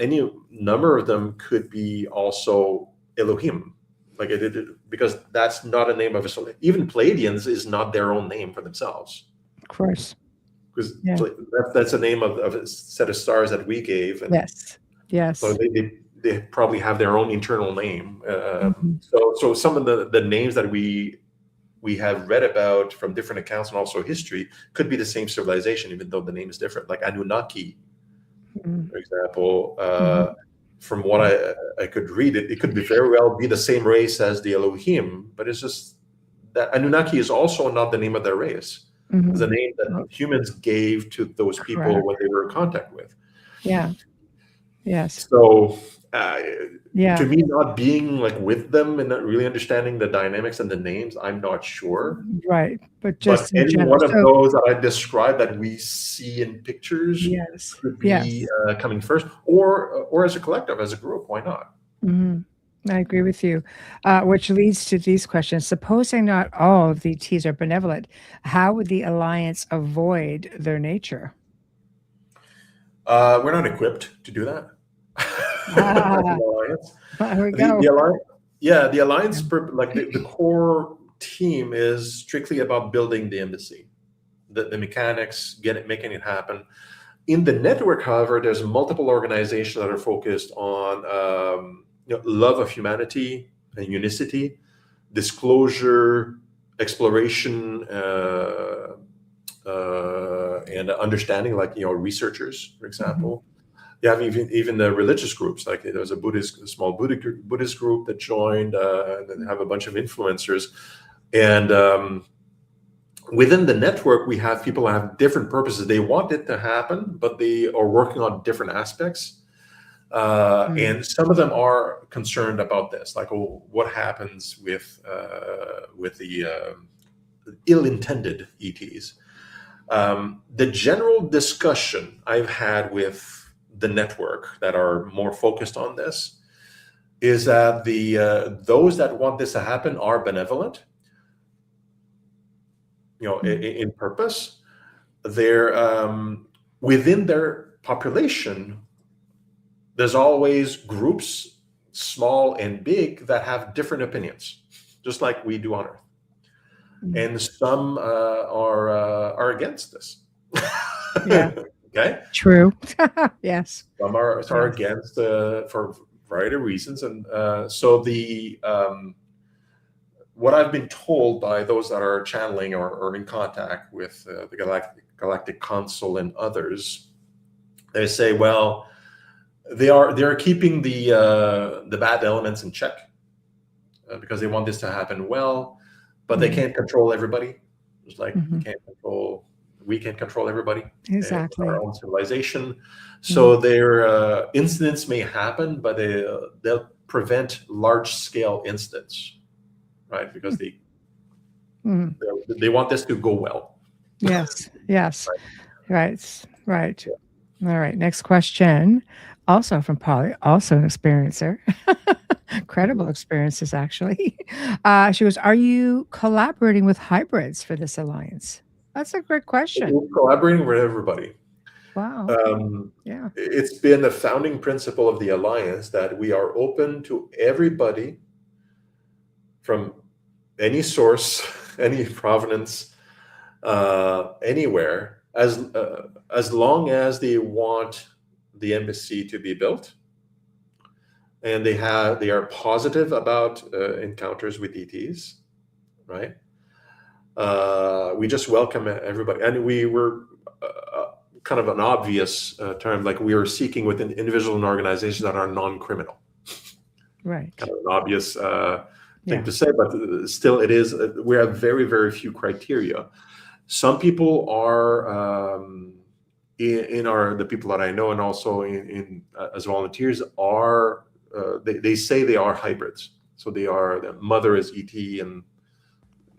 number of them could be also Elohim, like because that's not a name of a. Even Palladians is not their own name for themselves. Of course. Because that's a name of a set of stars that we gave. And yes. So they probably have their own internal name. So some of the names that we have read about from different accounts and also history could be the same civilization, even though the name is different. Like Anunnaki, for example. From what I could read, it could be very well be the same race as the Elohim, but it's just that Anunnaki is also not the name of their race. It's the name that humans gave to those people when they were in contact with. Yes. So to me, not being like with them and not really understanding the dynamics and the names, I'm not sure. Right. But just any one of those that I described that we see in pictures could be coming first, or as a collective, as a group, why not? I agree with you, which leads to these questions. Supposing not all of the ETs are benevolent, how would the Alliance avoid their nature? We're not equipped to do that. The Alliance. Here we go. The Alliance, like the core team is strictly about building the embassy, the mechanics, making it happen. In the network, however, there's multiple organizations that are focused on love of humanity and unicity, disclosure, exploration, and understanding, like researchers, for example. You have even the religious groups, like there was a small Buddhist group that joined, and then have a bunch of influencers. And within the network, we have people who have different purposes. They want it to happen, but they are working on different aspects. And some of them are concerned about this, like, oh, what happens with the ill-intended ETs. The general discussion I've had with the network that are more focused on this is that those that want this to happen are benevolent, in purpose. They're within their population. There's always groups, small and big, that have different opinions, just like we do on Earth. And some are against this. Yeah. Okay. True. Yes. Some are against for a variety of reasons, and so what I've been told by those that are channeling or in contact with the Galactic Council and others, they say, well, they're keeping the bad elements in check because they want this to happen well, but they can't control everybody. Just like we can't control everybody. Exactly. Our own civilization. So their incidents may happen, but they'll prevent large-scale incidents, right? Because they want this to go well. Yes. Yes. Right. Right. All right. Next question. Also from Polly, also an experiencer. Credible experiences, actually. She goes, are you collaborating with hybrids for this alliance? That's a great question. We're collaborating with everybody. Wow. Yeah. It's been a founding principle of the alliance that we are open to everybody from any source, any provenance, anywhere, as long as they want the embassy to be built, and they are positive about encounters with ETs, right? We just welcome everybody, and we were kind of an obvious term, like we are seeking within individuals and organizations that are non-criminal. Right. Kind of an obvious thing to say, but still, it is. We have very, very few criteria. Some people are the people that I know, and also in as volunteers are. They say they are hybrids, so the mother is ET and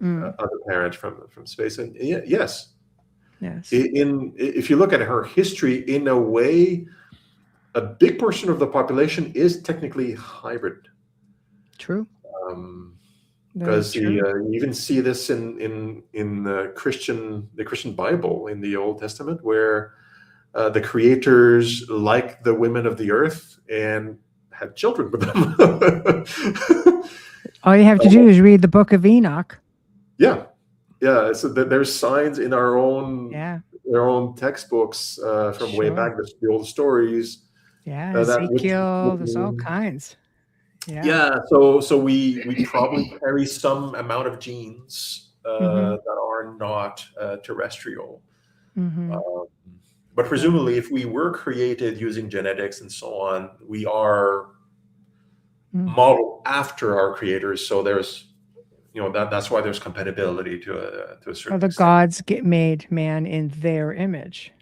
other parent from space, and yes. If you look at her history, in a way, a big portion of the population is technically hybrid. True. Because you even see this in the Christian Bible in the Old Testament, where the creators like the women of the earth and had children with them. All you have to do is read the Book of Enoch. Yeah. So there's signs in our own textbooks from way back. The old stories. Yeah, Ezekiel. There's all kinds. Yeah. So we probably carry some amount of genes that are not terrestrial. But presumably, if we were created using genetics and so on, we are modeled after our creators. So there's, that's why there's compatibility to a certain the extent. gods made man in their image.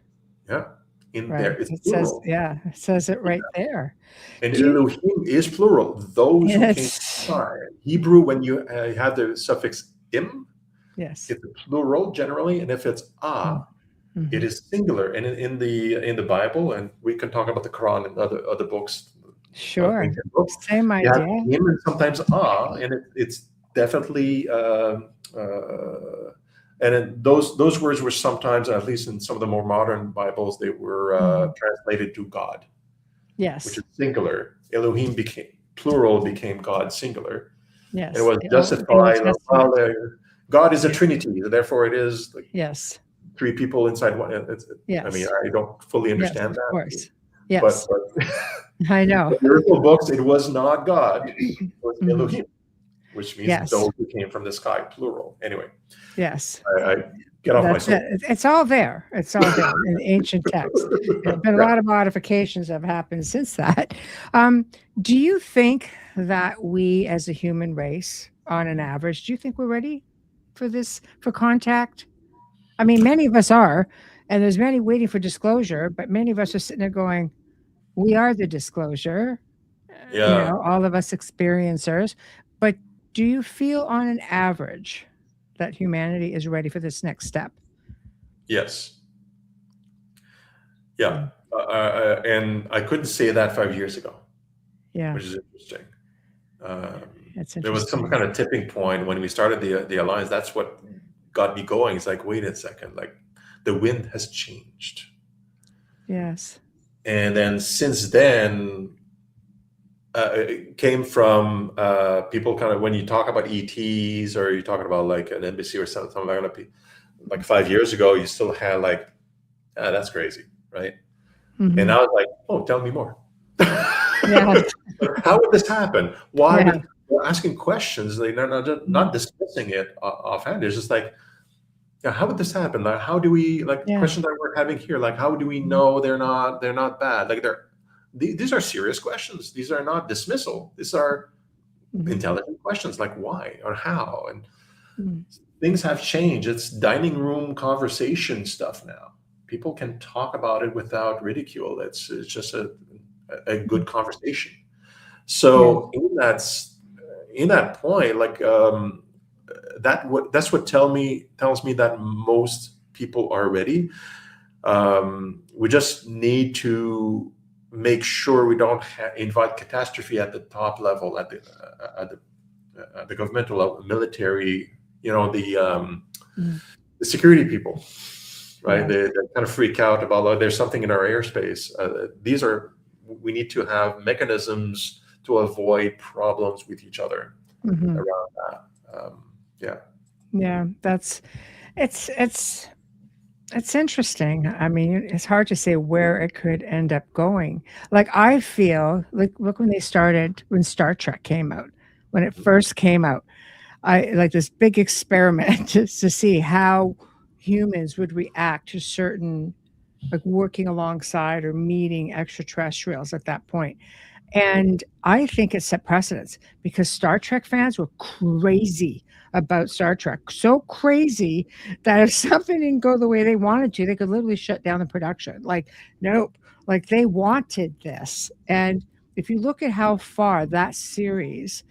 Yeah. There. It says it right there. And Elohim is plural. Those who came inside. Hebrew, when you have the suffix im, it's a plural generally, and if it's it is singular. And in the Bible, and we can talk about the Quran and other books. Sure. Same idea. Im and sometimes and it's definitely. And then those words were sometimes, at least in some of the more modern Bibles, they were translated to God. Yes. Which is singular. Elohim became God singular. Yes. And it was justified. God is a Trinity, therefore it is three people inside one. Yes. I mean, I don't fully understand that. Of course. Yes. But I know. In the original books, it was not God. It was Elohim, which means those who came from the sky, plural. Anyway. Yes. I get off my soap. It's all there. It's all there in the ancient text. There have been a lot of modifications that have happened since that. Do you think that we as a human race, on an average, do you think we're ready for contact? I mean, many of us are, and there's many waiting for disclosure, but many of us are sitting there going, we are the disclosure, Yeah. all of us experiencers. But do you feel on an average that humanity is ready for this next step? Yes. Yeah. Mm. And I couldn't say that 5 years ago, Yeah, which is interesting. Um, it's there was some interesting. kind of tipping point when we started the alliance. That's what got me going. It's like, wait a second, like the wind has changed. Yes. And then since then, it came from people kind of when you talk about ETs or you're talking about like an embassy or something like that. Like 5 years ago, you still had like, that's crazy, right? And Mhm. now it's like, oh, tell me more. Yes. How would this happen? Why Yeah. would they're asking questions? They're not Mhm. dismissing it offhand. It's just like, yeah, how would this happen? Like, how do we like Yeah. questions that we're having here? Like, how do we Mhm. know they're not bad? Like, these are serious questions. These are not dismissal. These are Mhm. intelligent questions. Like, why or how? And Mhm. things have changed. It's dining room conversation stuff now. People can talk about it without ridicule. It's just a Mhm. good conversation. Yeah. So in that point, like that's what tells me that most people are ready. We just need to make sure we don't invite catastrophe at the top level, at the governmental level, military. Mhm. The security people, right? Yes. They kind of freak out about, oh, there's something in our airspace. We need to have mechanisms to avoid problems with each other Mhm. around that. Yeah. Yeah. It's it's it's interesting. I mean, it's hard to say where it could end up going. Like I feel like look when Star Trek came out, when it first came out, I like this big experiment just to see how humans would react to certain like working alongside or meeting extraterrestrials at that point. And I think it set precedents because Star Trek fans were crazy about Star Trek. So crazy that if something didn't go the way they wanted to, they could literally shut down the production. Like, nope. Like they wanted this. And if you look at how far that series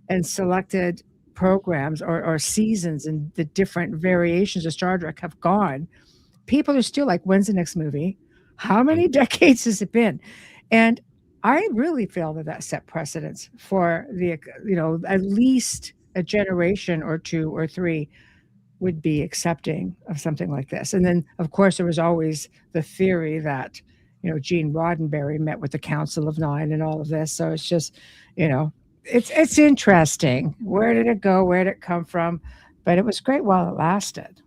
and selected programs or seasons and the different variations of Star Trek have gone, people are still like, when's the next movie? How many decades has it been? And I really feel that that set precedents for at least a generation or two or three would be accepting of something like this. And then, of course, there was always the theory that, Gene Roddenberry met with the Council of Nine and all of this. So it's just, you know, it's interesting. Where did it go? Where did it come from? But it was great while it lasted.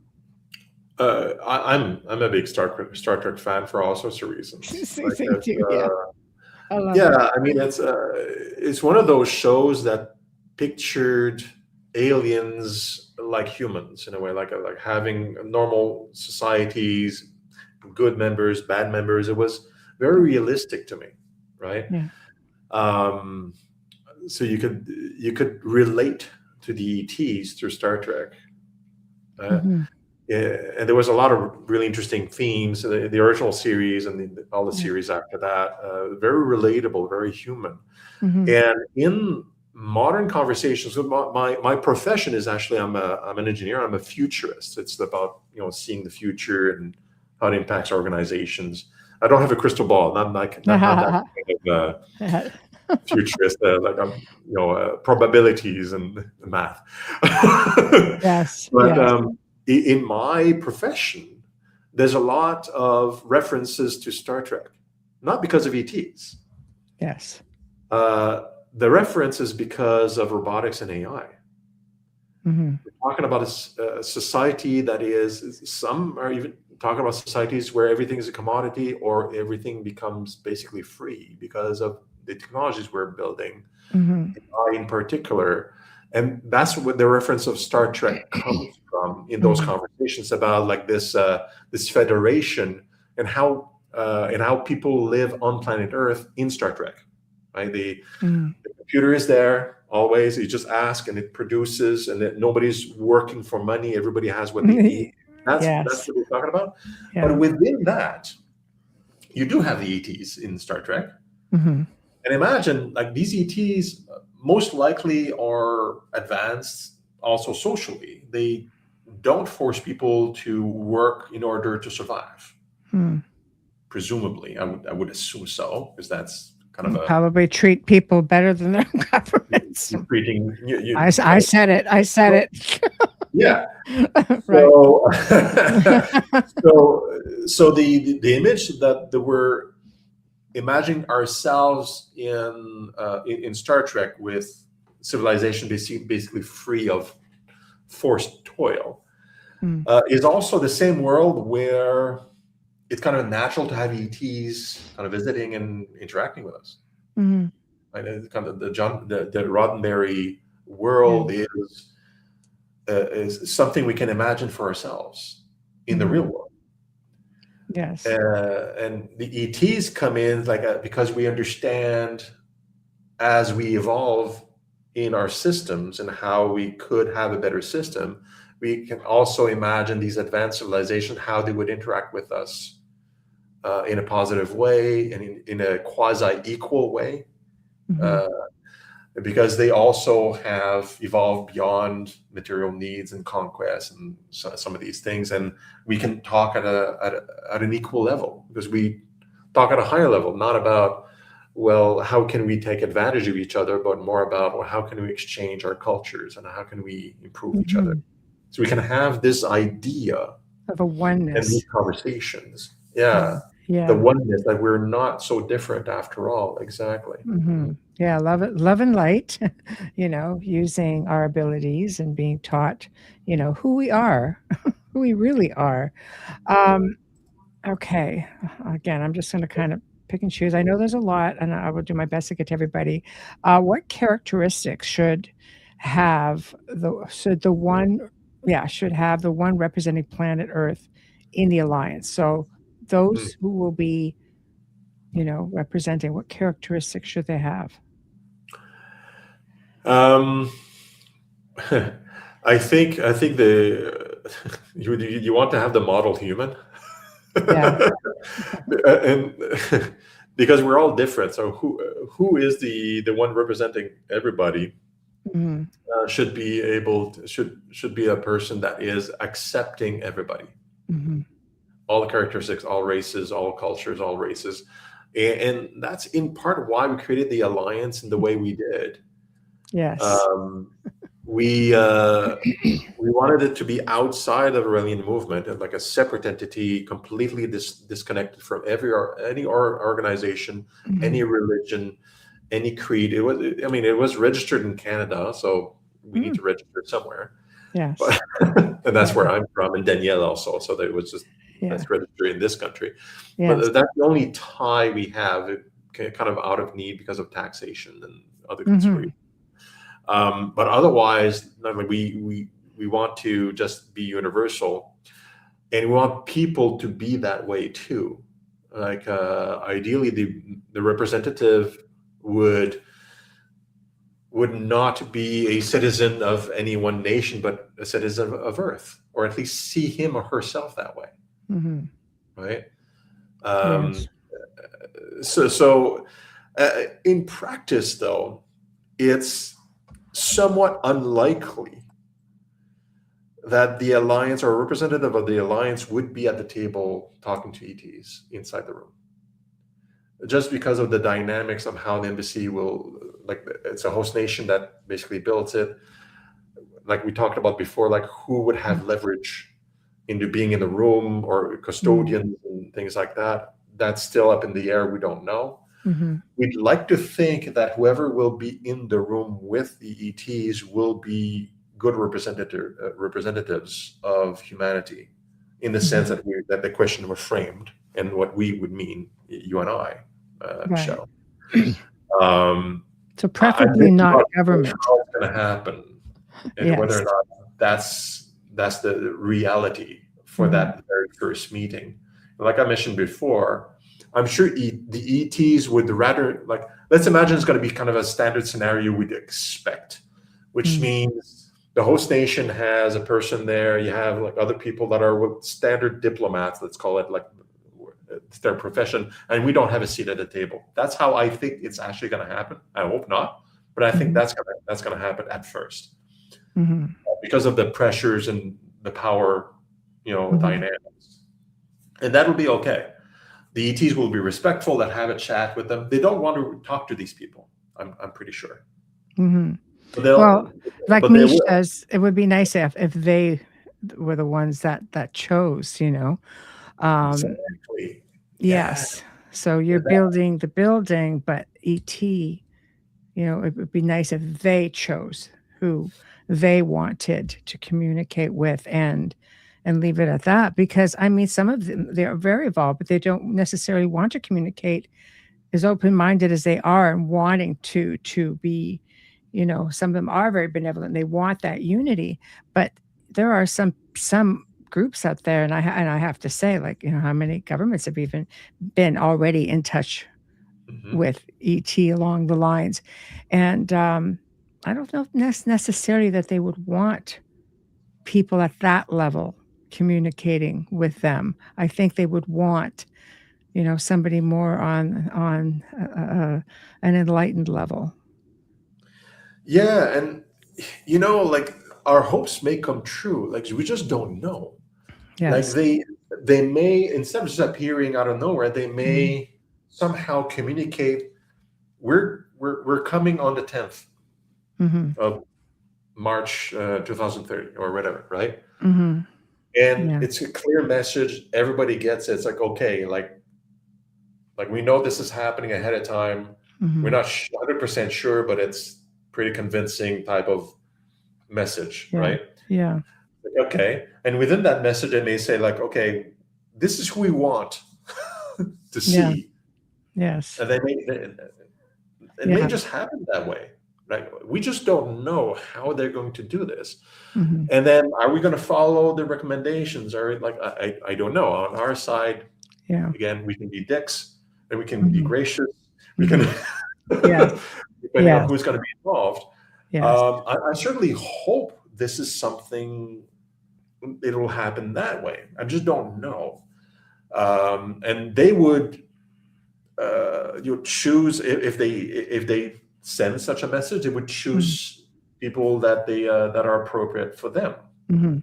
I'm a big Star Trek fan for all sorts of reasons. Like, Same too. Yeah. I love it. yeah, I mean, it's one of those shows that pictured aliens like humans in a way, like having normal societies, good members, bad members. It was very realistic to me, right? Yeah. Um, so you could relate to the ETs through Star Trek. Uh, Mhm. yeah, and there was a lot of really interesting themes. The original series and all the Yeah. series after that, very relatable, very human. Mhm. And in modern conversations, with my profession is actually I'm an engineer. I'm a futurist. It's about seeing the future and how it impacts organizations. I don't have a crystal ball. Not that kind of futurist. Like I'm probabilities and math. Yes, But yes, in my profession, there's a lot of references to Star Trek, not because of ETs. yes. Uh, the reference is because of robotics and AI. Mhm. We're talking about a society that is, some are even talking about societies where everything is a commodity or everything becomes basically free because of the technologies we're building, Mhm. AI in particular. And that's what the reference of Star Trek comes from in those Mhm. conversations about like this federation and how people live on planet Earth in Star Trek. Right, Mhm. the computer is there always. You just ask and it produces, and nobody's working for money. Everybody has what they need. That's Yes, what we're talking about. But yeah. within that, you do have the ETs in Star Trek. Mm-hmm. And imagine, like, these ETs most likely are advanced also socially. They don't force people to work in order to survive. Presumably, I would assume so, because that's kind of a Probably treat people better than their governments. treating I said it. I said it. yeah. Right. So the image that we're imagining ourselves in Star Trek, with civilization basically free of forced toil, is also the same world where it's kind of natural to have ETs kind of visiting and interacting with us. Mm-hmm. Right? It's kind of the Roddenberry world is something we can imagine for ourselves in the real world. Yes. And the ETs come in because we understand, as we evolve in our systems and how we could have a better system, we can also imagine these advanced civilizations, how they would interact with us in a positive way and in a quasi-equal way, because they also have evolved beyond material needs and conquest and some of these things. And we can talk at an equal level, because we talk at a higher level, not about, well, how can we take advantage of each other, but more about, well, how can we exchange our cultures and how can we improve each other? So we can have this idea of a oneness in these conversations. Yeah. Yeah. The oneness, that we're not so different after all. Exactly. Yeah. Love and light, using our abilities and being taught, who we are, who we really are. Okay. Again, I'm just going to kind of pick and choose. I know there's a lot, and I will do my best to get to everybody. What characteristics should have the one representing planet Earth in the alliance? So those who will be, representing, what characteristics should they have? I think you want to have the model human. Yeah. And because we're all different, so who is the one representing everybody? Should be a person that is accepting everybody, all the characteristics, all races, all cultures, all races, and that's in part why we created the alliance in the way we did. Yes. We wanted it to be outside of the Aurelian movement and like a separate entity, completely disconnected from any organization, any religion, any creed. It was registered in Canada, so we need to register it somewhere. Yes. And that's where I'm from, and Danielle also. So that it was just let's register in this country. Yes. But that's the only tie we have, kind of out of need because of taxation and other considerations. But otherwise, we want to just be universal, and we want people to be that way too. Like ideally, the representative would not be a citizen of any one nation, but a citizen of Earth, or at least see him or herself that way. Right? Yes. So in practice, though, it's somewhat unlikely that the alliance or a representative of the alliance would be at the table talking to ETs inside the room, just because of the dynamics of how the embassy will, like, it's a host nation that basically builds it. Like we talked about before, like who would have leverage into being in the room, or custodians and things like that. That's still up in the air. We don't know. We'd like to think that whoever will be in the room with the ETs will be good representatives of humanity, in the sense that that the question was framed and what we would mean, you and I, Michelle. So preferably not government. How it's going to happen, and whether or not that's the reality for that very first meeting. Like I mentioned before, I'm sure the ETs would rather, like, let's imagine it's going to be kind of a standard scenario we'd expect, which means the host nation has a person there. You have like other people that are with standard diplomats, let's call it, like it's their profession, and we don't have a seat at the table. That's how I think it's actually going to happen. I hope not, but I think that's going to happen at first, because of the pressures and the power, dynamics, and that will be okay. The ETs will be respectful, that have a chat with them. They don't want to talk to these people. I'm pretty sure. Well, like Mish says, it would be nice if they were the ones that chose, Exactly. Yes. So you're building the building, but ET, it would be nice if they chose who they wanted to communicate with and leave it at that. Because some of them, they're very evolved, but they don't necessarily want to communicate as open-minded as they are and wanting to be, some of them are very benevolent. They want that unity, but there are some groups out there, and I have to say, like, how many governments have even been already in touch with ET along the lines, and I don't know if necessarily that they would want people at that level communicating with them. I think they would want, somebody more on an enlightened level. Yeah, and like, our hopes may come true. Like, we just don't know. Yes. Like, they may, instead of just appearing out of nowhere, they may somehow communicate. We're coming on the 10th of March 2030 or whatever, right? And it's a clear message. Everybody gets it. It's like, okay, like we know this is happening ahead of time. We're not 100% sure, but it's pretty convincing type of message, right? Yeah. Like, okay. And within that message, they may say, like, okay, this is who we want to see. Yes. And it may just happen that way. Right? We just don't know how they're going to do this. And then, are we going to follow the recommendations? Or, like, I don't know. On our side, again, we can be dicks and we can be gracious. We can, depending on who's going to be involved. I certainly hope this is something, it'll happen that way. I just don't know. And they would choose, if they send such a message, they would choose people that are appropriate for them.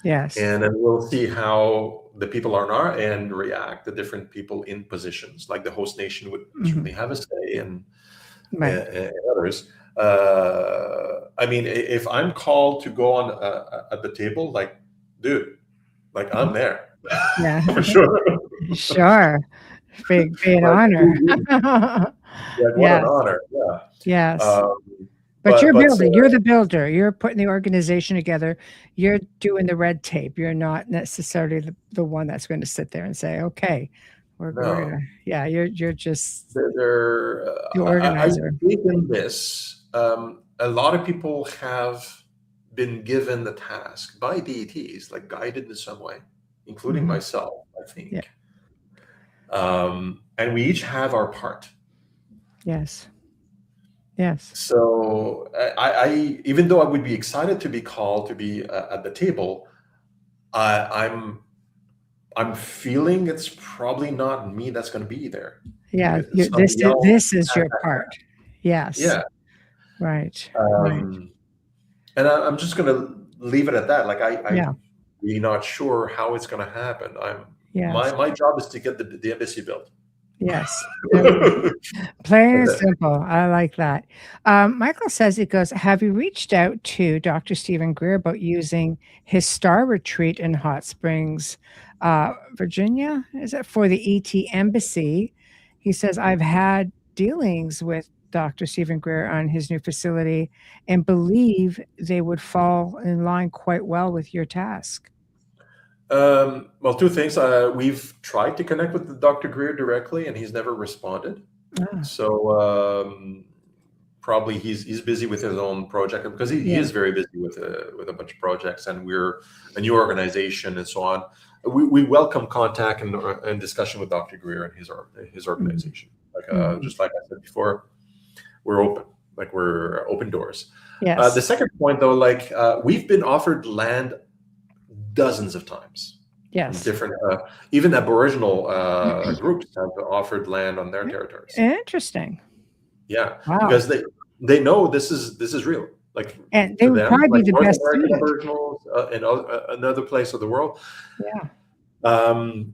Yes. And then we'll see how the people on our end react, the different people in positions. Like, the host nation would certainly have a say, and others. If I'm called to go on at the table, like, dude, like, I'm there. For sure. Sure. Big honor. What an honor. Yes. But you're building. You're the builder. You're putting the organization together. You're doing the red tape. You're not necessarily the one that's going to sit there and say, "Okay, we're going to." Yeah, you're just the organizer. I think in this, a lot of people have been given the task by DETs, like, guided in some way, including myself, I think. And we each have our part. Yes. So I even though I would be excited to be called to be at the table, I'm feeling it's probably not me that's going to be there. Yeah, this is your part. Yes. Yeah. Right. And I'm just going to leave it at that. Like, I'm really not sure how it's going to happen. My job is to get the embassy built. Yes. Plain and simple. I like that. Michael says, he goes, have you reached out to Dr. Stephen Greer about using his star retreat in Hot Springs, Virginia? Is it for the ET embassy? He says, I've had dealings with Dr. Stephen Greer on his new facility and believe they would fall in line quite well with your task. Well, two things. We've tried to connect with Dr. Greer directly, and he's never responded. So probably he's busy with his own project, because he is very busy with a bunch of projects, and we're a new organization and so on. We welcome contact and discussion with Dr. Greer and his organization. Like just like I said before, we're open. Like, we're open doors. The second point, though, like, we've been offered land dozens of times. Yes. Different, even Aboriginal groups have offered land on their territories. Interesting. Yeah, Wow. because they know this is real. Like, And they to would them, probably like be the North best American student. Aboriginals and another place of the world, Yeah.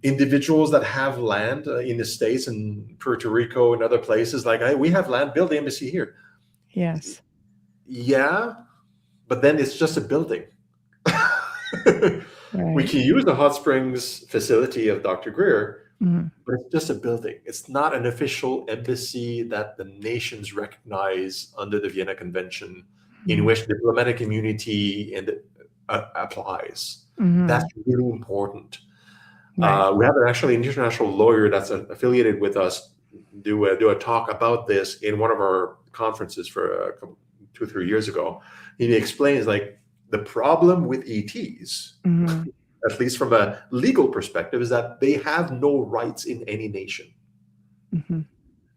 individuals that have land in the States and Puerto Rico and other places, like, hey, we have land, build the embassy here. Yes. Yeah, but then it's just a building. We Right. can use the hot springs facility of Dr. Greer, Mhm. but it's just a building. It's not an official embassy that the nations recognize under the Vienna Convention, in Mhm. which diplomatic immunity applies. Mhm. That's really important. Right. We have actually an international lawyer that's affiliated with us do a talk about this in one of our conferences for 2-3 years ago. He explains, like, the problem with ETs, Mhm. at least from a legal perspective, is that they have no rights in any nation. Mhm.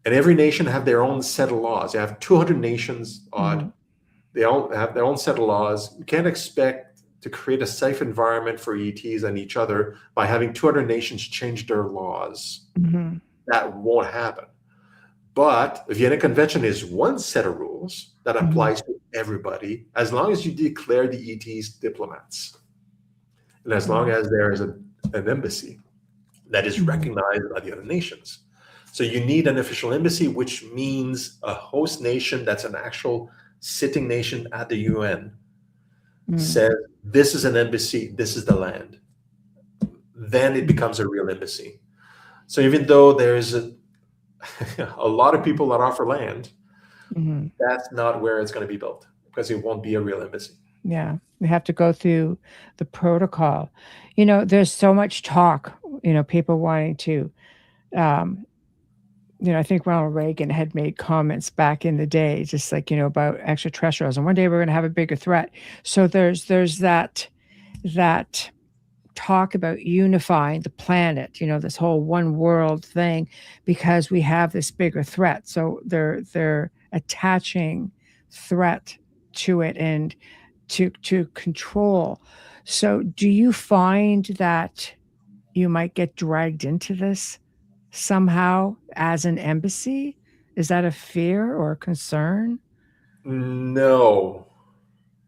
And every nation have their own set of laws. You have 200 nations odd. Mhm. They all have their own set of laws. You can't expect to create a safe environment for ETs and each other by having 200 nations change their laws. Mhm. That won't happen. But the Vienna Convention is one set of rules that Mhm. applies to everybody, as long as you declare the ETs diplomats. And as long as there is an embassy that is Mhm. recognized by the other nations. So you need an official embassy, which means a host nation that's an actual sitting nation at the UN Mhm. says, this is an embassy, this is the land. Then it becomes a real embassy. So even though there's a lot of people that offer land, Mhm. that's not where it's going to be built, because it won't be a real embassy. Yeah. We have to go through the protocol. There's so much talk, people wanting to, um, I think Ronald Reagan had made comments back in the day, just like, about extraterrestrials. And one day we're going to have a bigger threat. So there's that talk about unifying the planet, this whole one world thing, because we have this bigger threat. So they're attaching threat to it and to control. So do you find that you might get dragged into this somehow as an embassy? Is that a fear or a concern? No.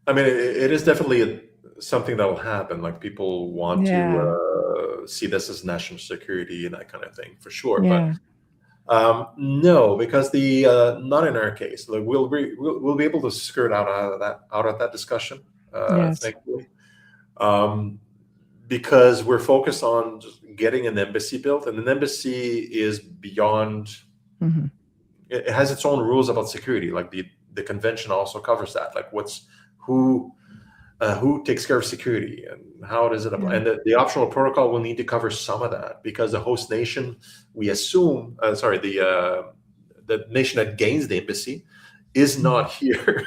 I mean, it is definitely something that will happen. Like, people want Yeah. to see this as national security and that kind of thing, for sure. But Yeah. no, because not in our case. Like, we'll be able to skirt out of that discussion, Yes. thankfully, because we're focused on just getting an embassy built, and an embassy is beyond. Mhm. It has its own rules about security. Like, the convention also covers that. Like, who takes care of security and how does it apply? Yeah. And the optional protocol will need to cover some of that, because the host nation, we assume, the nation that gains the embassy is not here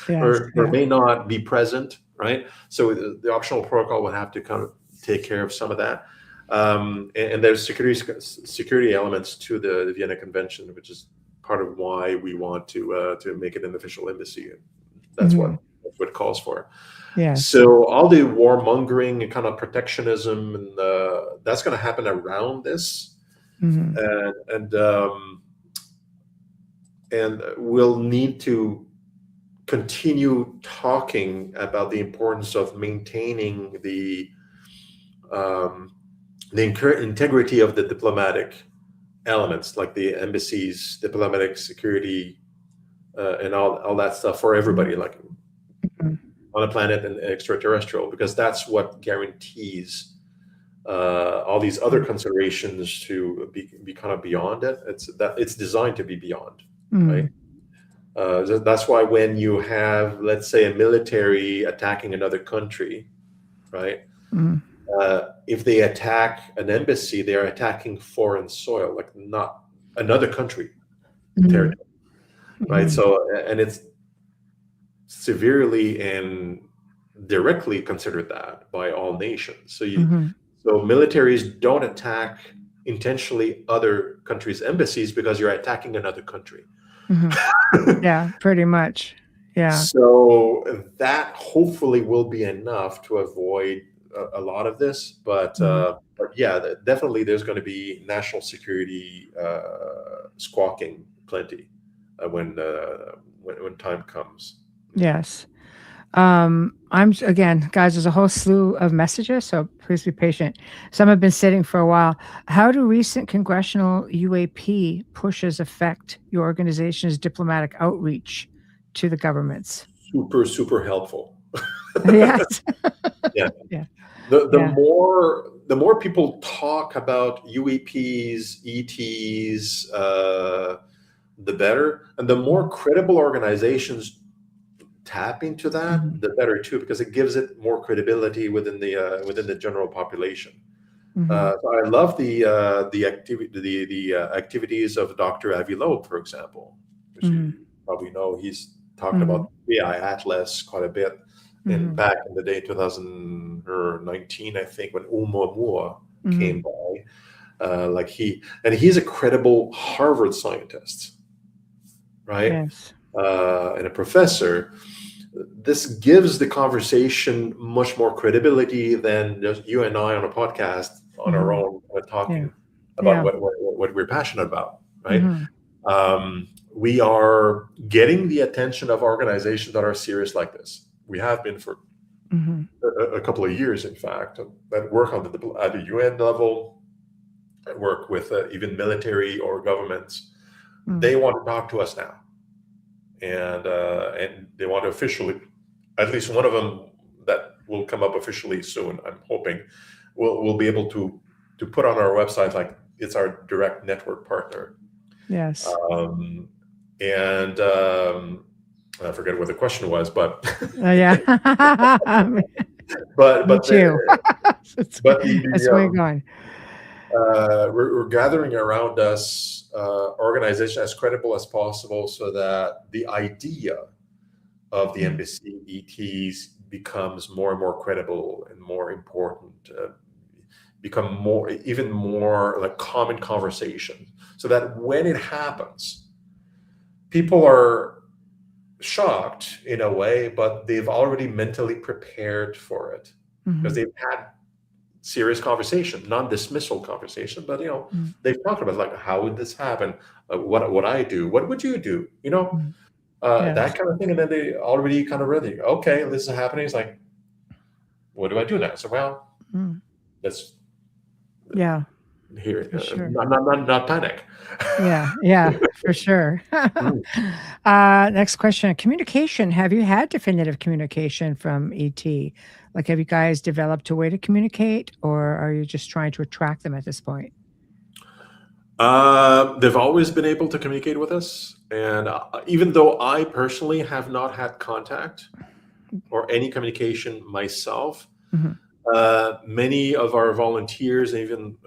Yes. or Yeah. may not be present, right? So the optional protocol will have to kind of take care of some of that. And there's security elements to the Vienna Convention, which is part of why we want to make it an official embassy. That's Mhm. what it calls for. Yes. So all the warmongering and kind of protectionism, and that's going to happen around this, Mhm. and we'll need to continue talking about the importance of maintaining the integrity of the diplomatic elements, like the embassies, diplomatic security, and all that stuff for everybody, like Mhm. on the planet and extraterrestrial, because that's what guarantees all these other considerations to be kind of beyond it. It's designed to be beyond, right? That's why when you have, let's say, a military attacking another country, right? Mhm. If they attack an embassy, they are attacking foreign soil, like not another country Mhm. territory, right? Mhm. So, and it's severely and directly considered that by all nations. So Mhm. militaries don't attack intentionally other countries' embassies because you're attacking another country. Mhm. Yeah, pretty much. Yeah. So that hopefully will be enough to avoid a lot of this, but yeah, definitely there's going to be national security squawking plenty when time comes. Yes. Again, guys, there's a whole slew of messages, so please be patient. Some have been sitting for a while. How do recent congressional UAP pushes affect your organization's diplomatic outreach to the governments? Super helpful. Yes. Yeah. Yeah. The more people talk about UAPs, ETs, the better, and the more credible organizations tap into that, the better too, because it gives it more credibility within the general population. So I love the activities of Dr. Avi Loeb, for example, which you probably know. He's talked about AI Atlas quite a bit. And back in the day, 2019, I think, when Oumuamua came by, he's a credible Harvard scientist, right? Yes. And a professor. This gives the conversation much more credibility than just you and I on a podcast on our own, talking about what we're passionate about, right? We are getting the attention of organizations that are serious like this. We have been for a couple of years, in fact, that work at the UN level, that work with even military or governments. They want to talk to us now. And they want to officially, at least one of them that will come up officially soon, I'm hoping, we'll be able to put on our website, like, it's our direct network partner. Yes. I forget what the question was, but yeah. but Me too. that's where you're going. We're gathering around us organizations as credible as possible, so that the idea of the embassy ETs becomes more and more credible and more important, become even more like common conversation, so that when it happens, people are shocked in a way, but they've already mentally prepared for it, because they've had serious conversation, non-dismissal conversation, but they've talked about, like, how would this happen? What would I do? What would you do? That kind of thing. And then they already kind of ready. Okay, this is happening. It's like, what do I do now? So, well, let's here, sure. not panic. Yeah, for sure. Next question. Communication. Have you had definitive communication from ET? Like, have you guys developed a way to communicate, or are you just trying to attract them at this point? They've always been able to communicate with us. And even though I personally have not had contact or any communication myself, many of our volunteers, even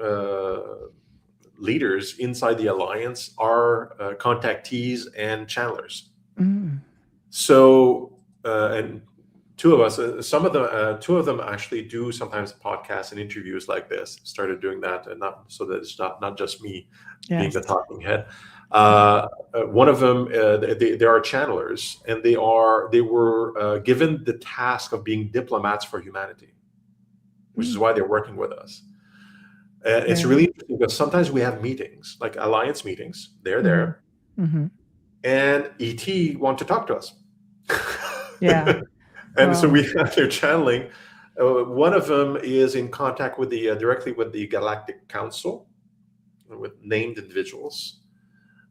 leaders inside the Alliance, are contactees and channelers. So, and two of us, two of them actually do sometimes podcasts and interviews like this. Started doing that, and not so that it's not just me being the talking head. One of them, they are channelers, and they were given the task of being diplomats for humanity, which is why they're working with us. It's really interesting, because sometimes we have meetings, like Alliance meetings. They're there, and ET want to talk to us. And so we have their channeling. One of them is in contact with directly with the Galactic Council, with named individuals.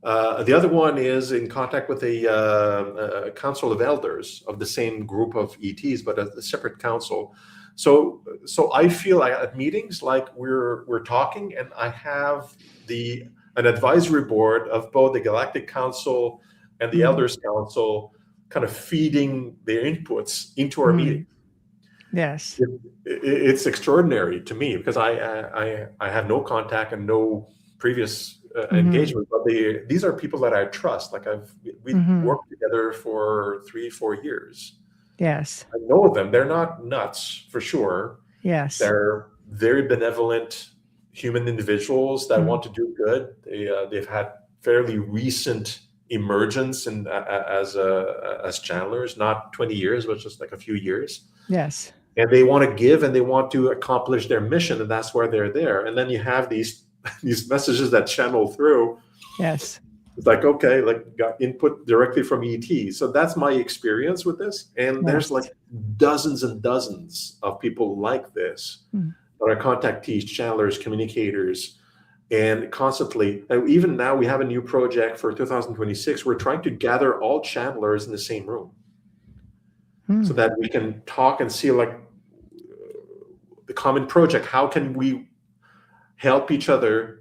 The other one is in contact with the Council of Elders of the same group of ETs, but a separate council. So I feel like at meetings, like we're talking, and I have an advisory board of both the Galactic Council and the Elders Council, kind of feeding their inputs into our meeting. Yes, it's extraordinary to me, because I have no contact and no previous engagement, but these are people that I trust. Like we've worked together for 3-4 years. Yes, I know them. They're not nuts, for sure. Yes, they're very benevolent human individuals that want to do good. They've had fairly recent emergence as channelers, not 20 years, but just like a few years. Yes. and they want to give and they want to accomplish their mission, and that's why they're there. And then you have these messages that channel through. Yes. It's like, okay, like got input directly from ET. So that's my experience with this. And there's like dozens and dozens of people like this that are contactees, channelers, communicators, and constantly, even now we have a new project for 2026. We're trying to gather all channelers in the same room so that we can talk and see like the common project. How can we help each other,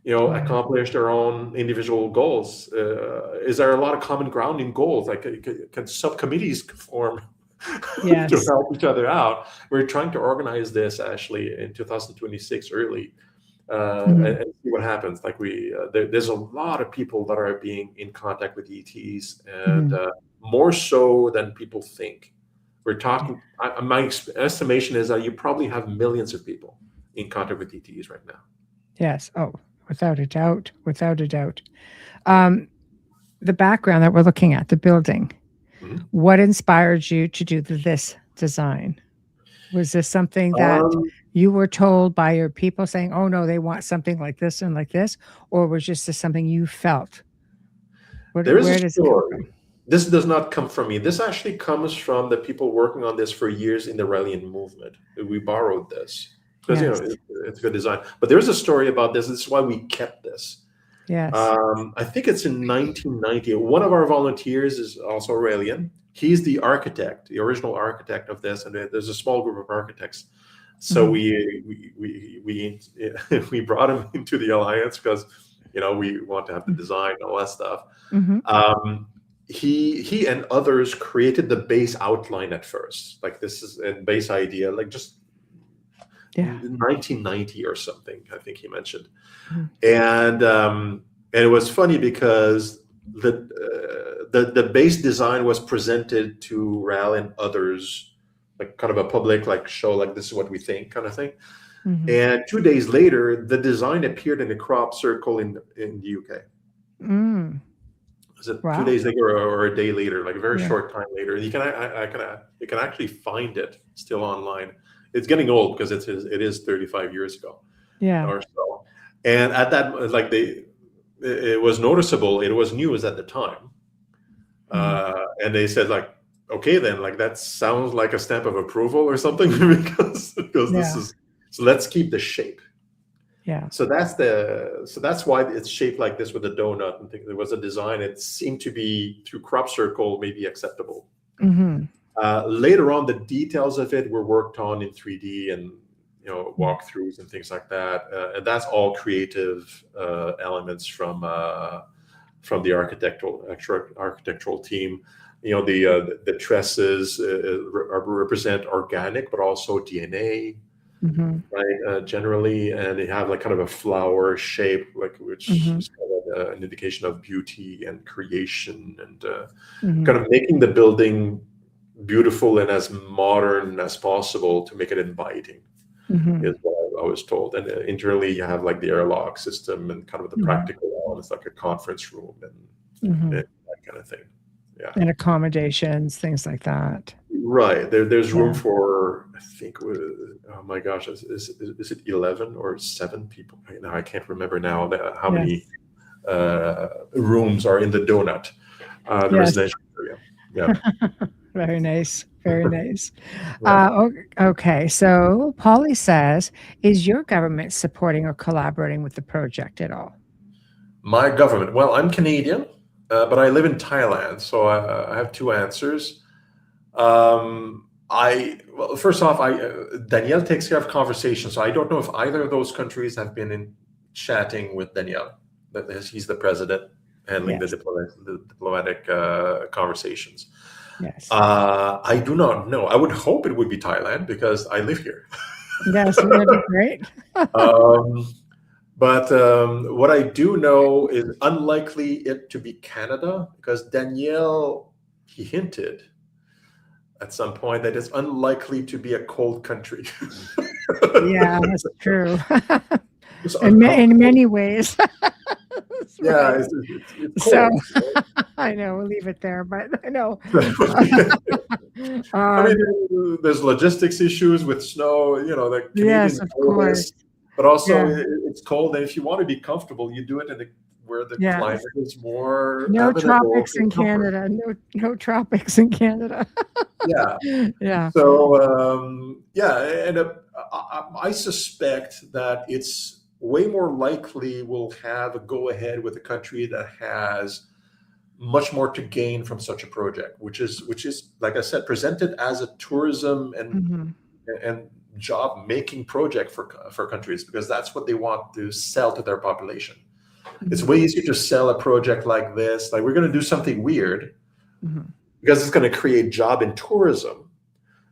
accomplish their own individual goals? Is there a lot of common ground in goals? Like, can subcommittees form to help each other out? We're trying to organize this actually in 2026 early, and see what happens. Like there's a lot of people that are being in contact with ETs, and more so than people think. We're talking. My estimation is that you probably have millions of people in contact with ETs right now. Yes. Oh, without a doubt. Without a doubt. The background that we're looking at, the building, what inspired you to do this design? Was this something that you were told by your people saying, oh, no, they want something like this and like this? Or was just this something you felt? Where does it come from? This does not come from me. This actually comes from the people working on this for years in the Raelian movement. We borrowed this because it's good design. But there's a story about this. This is why we kept this. Yes. I think it's in 1990. One of our volunteers is also Raelian. He's the architect, the original architect of this, and there's a small group of architects. So we brought him into the alliance because we want to have the design and all that stuff. He and others created the base outline at first. Like this is a base idea, like just 1990 or something, I think he mentioned. And it was funny because the base design was presented to Rael and others, like kind of a public like show, like this is what we think kind of thing. And 2 days later, the design appeared in a crop circle in the UK. Is it 2 days later or a day later, like a very short time later? You can actually find it still online. It's getting old because it is 35 years ago, or so. And at that, like it was noticeable. It was news at the time, and they said like, okay, then like that sounds like a stamp of approval or something because this is. So let's keep the shape. Yeah. So that's why it's shaped like this with a donut and things. There was a design. It seemed to be through crop circle maybe acceptable. Later on, the details of it were worked on in 3D and walkthroughs and things like that. And that's all creative elements from the architectural team. The trusses represent organic, but also DNA. Right, generally, and they have like kind of a flower shape, like which is kind of an indication of beauty and creation, and kind of making the building beautiful and as modern as possible to make it inviting. Is what I was told. And internally, you have like the airlock system and kind of the practical elements, like a conference room and that kind of thing. Yeah, and accommodations, things like that. Right. There's room for, I think, oh my gosh, is it 11 or 7 people? Now I can't remember now how many rooms are in the donut, the residential area. Yeah. Very nice. Very nice. Okay. So Polly says, is your government supporting or collaborating with the project at all? My government? Well, I'm Canadian, but I live in Thailand. So I have two answers. First off, Danielle takes care of conversation, so I don't know if either of those countries have been chatting with Danielle. He's the president handling the diplomatic conversations. Yes. I do not know. I would hope it would be Thailand because I live here. Yes, that'd be great. But what I do know is unlikely it to be Canada because Danielle, he hinted at some point that it's unlikely to be a cold country. Yeah, that's true. In many ways. Yeah, right. it's So cold. I know we'll leave it there, but I know. I mean, Um, there's logistics issues with snow. The yes, Canadian of know course. this, but also Yeah, it's cold. And if you want to be comfortable, you do it where the yeah. climate is more No amenable tropics to in comfort. Canada. No tropics in Canada. Yeah. Yeah. So yeah, and I suspect that it's way more likely we'll have a go ahead with a country that has much more to gain from such a project, which is like I said, presented as a tourism Hmm. and job making project for countries, because that's what they want to sell to their population. It's Hmm. way easier to sell a project like this, like we're going to do something weird Hmm. because it's going to create job in tourism,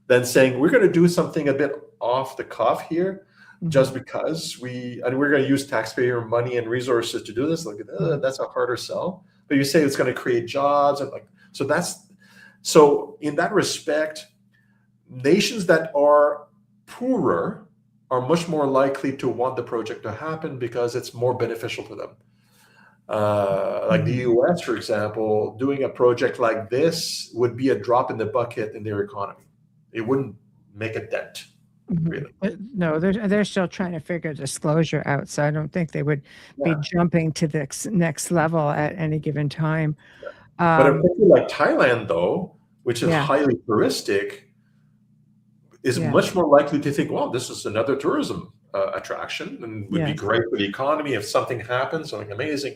than saying we're going to do something a bit off the cuff here Hmm. just because we're going to use taxpayer money and resources to do this. Like that's a harder sell. But you say it's going to create jobs, and so in that respect, nations that are poorer are much more likely to want the project to happen because it's more beneficial to them. Like the Hmm. US, for example, doing a project like this would be a drop in the bucket in their economy. It wouldn't make a dent, Hmm. really. No, they're still trying to figure disclosure out, so I don't think they would be Yeah. jumping to the next level at any given time. But a Um, country like Thailand, though, which is yeah, highly touristic, is yeah, much more likely to think, well, this is another tourism attraction and would be yes, great for the economy if something happens, something amazing.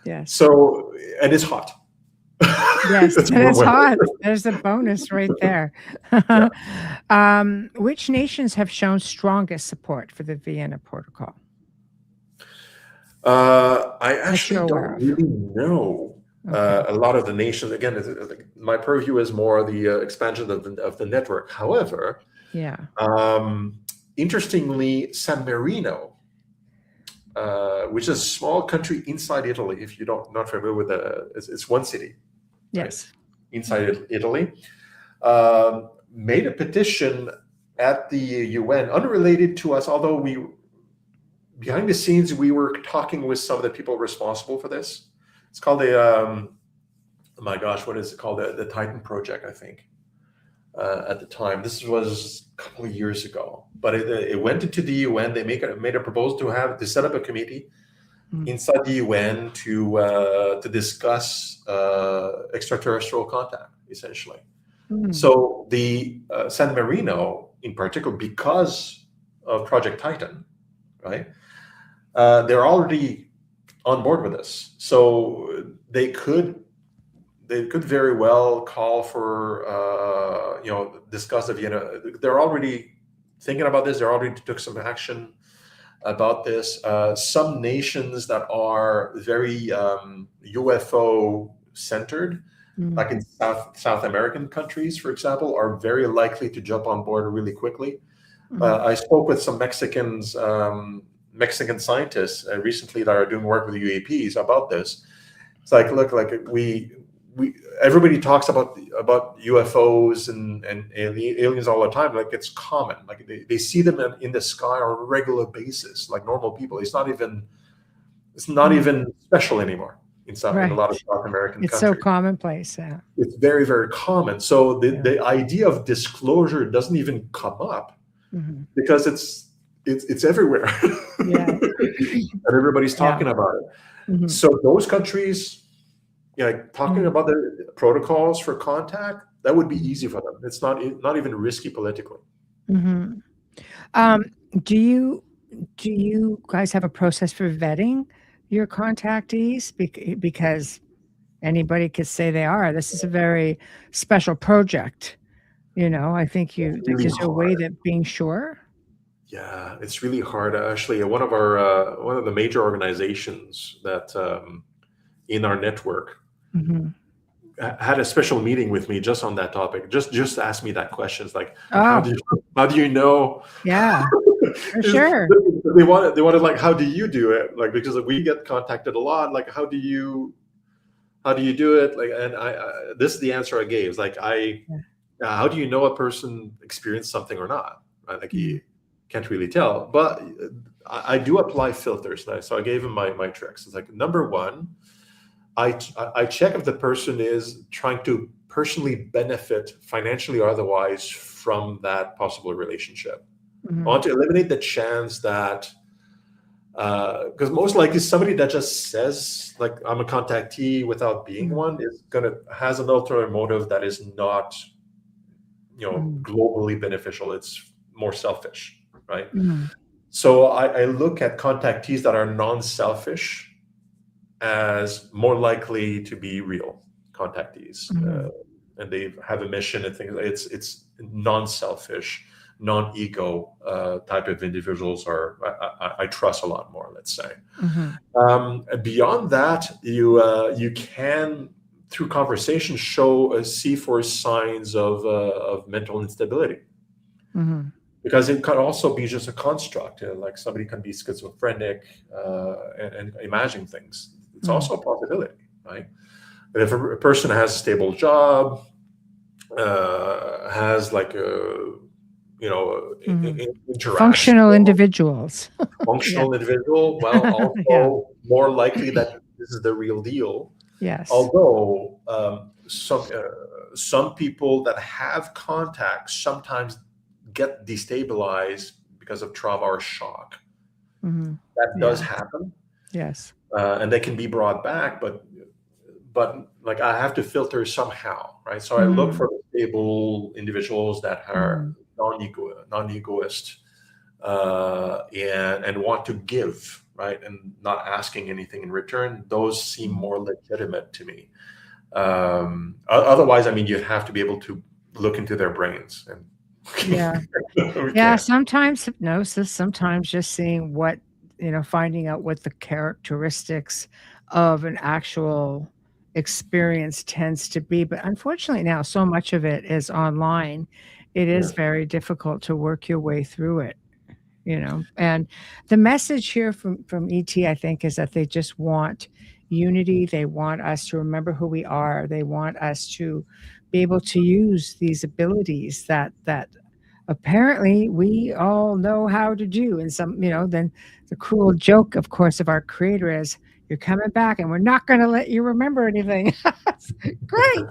yes. So, and it's hot. Yes, It's and warm it's weather. hot. There's a bonus right there. Yeah. Which nations have shown strongest support for the Vienna Protocol I that you're actually aware don't of? really know Okay. a lot of the nations. Again, my purview is more the expansion of the network. However, Yeah. um, interestingly, San Marino, which is a small country inside Italy, if you don't not familiar with it's one city, right, Yes. inside Italy, made a petition at the UN, unrelated to us, although we behind the scenes we were talking with some of the people responsible for this. It's called oh my gosh, what is it called? The Titan Project, I think. At the time, this was a couple of years ago, but it went into the UN. They made a proposal to set up a committee Mm. inside the UN to discuss extraterrestrial contact, essentially. Mm. So the San Marino, in particular, because of Project Titan, right? They're already on board with this, so they could very well call for discuss the Vienna. They're already thinking about this. They already took some action about this. Some nations that are very UFO centered, Mm. like in South American countries, for example, are very likely to jump on board really quickly. Mm. I spoke with some Mexican scientists recently that are doing work with UAPs about this. It's like, look, like we everybody talks about UFOs and aliens all the time. Like it's common. Like they see them in the sky on a regular basis, like normal people. It's not Mm. even special anymore in a lot of Right. South American It's so countries. commonplace. Yeah. It's very, very common. So Yeah. the idea of disclosure doesn't even come up Hmm. because it's everywhere. Yeah. And everybody's Yeah. talking about it. Hmm. So those countries, talking Hmm. about the protocols for contact, that would be easy for them. It's not even risky politically. Hmm. Um, do you guys have a process for vetting your contactees? Because anybody could say they are. This is a very special project. I think It's like, really is there a way hard. that being sure? Yeah, it's really hard. Actually, one of the major organizations that in our network Hmm. had a special meeting with me just on that topic. Just ask me that question. It's like, Oh, how do you know? yeah, for sure. They wanted like, how do you do it? Like, because we get contacted a lot. Like, how do you do it? Like, and this is the answer I gave. It's like Yeah. how do you know a person experienced something or not? Right? Like Mhm. you can't really tell. But I do apply filters. So I gave him my tricks. It's like, number one, I check if the person is trying to personally benefit financially or otherwise from that possible relationship. I want to eliminate the chance that, because most likely somebody that just says like I'm a contactee without being one has an ulterior motive that is not, globally beneficial. It's more selfish, right? So I look at contactees that are non-selfish as more likely to be real contactees, and they have a mission and things. It's non-selfish, non-ego type of individuals I trust a lot more. Let's say. Beyond that, you can through conversation see for signs of mental instability. Because it could also be just a construct, like somebody can be schizophrenic and imagine things. It's also a possibility, right? But if a person has a stable job, has like a, interaction. Functional individuals. Functional individual, well, also more likely that this is the real deal. Yes. Although some people that have contacts sometimes get destabilized because of trauma or shock. That does happen. Yes. And they can be brought back, but like I have to filter somehow, right? So I look for stable individuals that are non-egoist and want to give, right? And not asking anything in return. Those seem more legitimate to me. Otherwise, I mean, you have to be able to look into their brains and sometimes hypnosis, sometimes just seeing what, finding out what the characteristics of an actual experience tends to be. But unfortunately now so much of it is online. It is very difficult to work your way through it, and the message here from ET, I think, is that they just want unity. They want us to remember who we are. They want us to be able to use these abilities that apparently we all know how to do. And some, then the cruel joke, of course, of our creator is, you're coming back and we're not going to let you remember anything. Great.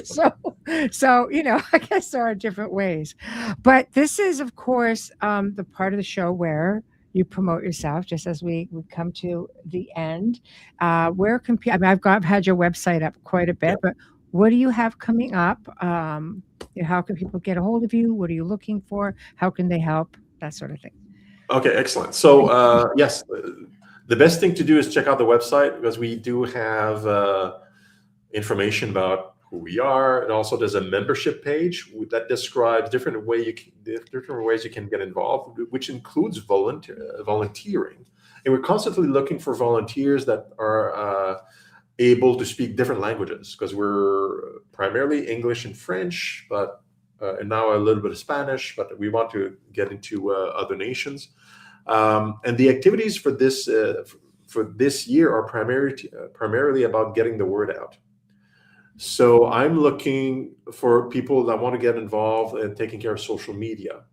So, I guess there are different ways. But this is, of course, the part of the show where you promote yourself, just as we come to the end. Where can I've had your website up quite a bit, but what do you have coming up? How can people get a hold of you? What are you looking for? How can they help? That sort of thing. Okay, excellent. So yes, the best thing to do is check out the website, because we do have information about who we are. And also there's a membership page that describes different ways you can get involved, which includes volunteering. And we're constantly looking for volunteers that are able to speak different languages, because we're primarily English and French, but and now a little bit of Spanish, but we want to get into other nations. And the activities for this year are primarily about getting the word out. So I'm looking for people that want to get involved in taking care of social media,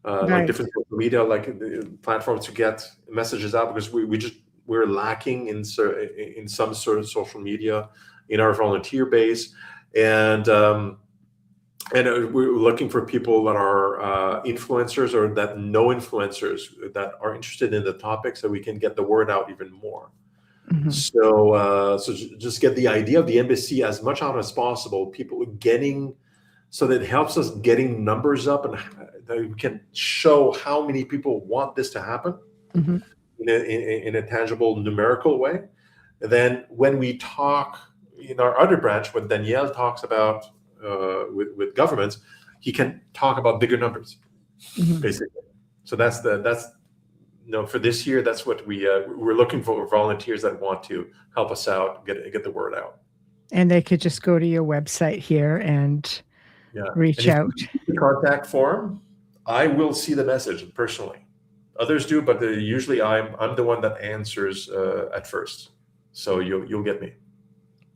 like different social media, like platforms to get messages out, because we're lacking in some sort of social media in our volunteer base, and we're looking for people that are influencers or that know influencers that are interested in the topic, so we can get the word out even more. So just get the idea of the embassy as much out as possible. People getting, so that it helps us getting numbers up, and that we can show how many people want this to happen in a tangible numerical way. And then when we talk in our other branch, when Daniel talks about with governments, he can talk about bigger numbers, basically. So that's for this year, that's what we're looking for, volunteers that want to help us out, get the word out. And they could just go to your website here and reach out. The contact form, I will see the message personally. Others do, but usually I'm the one that answers at first. So you'll get me.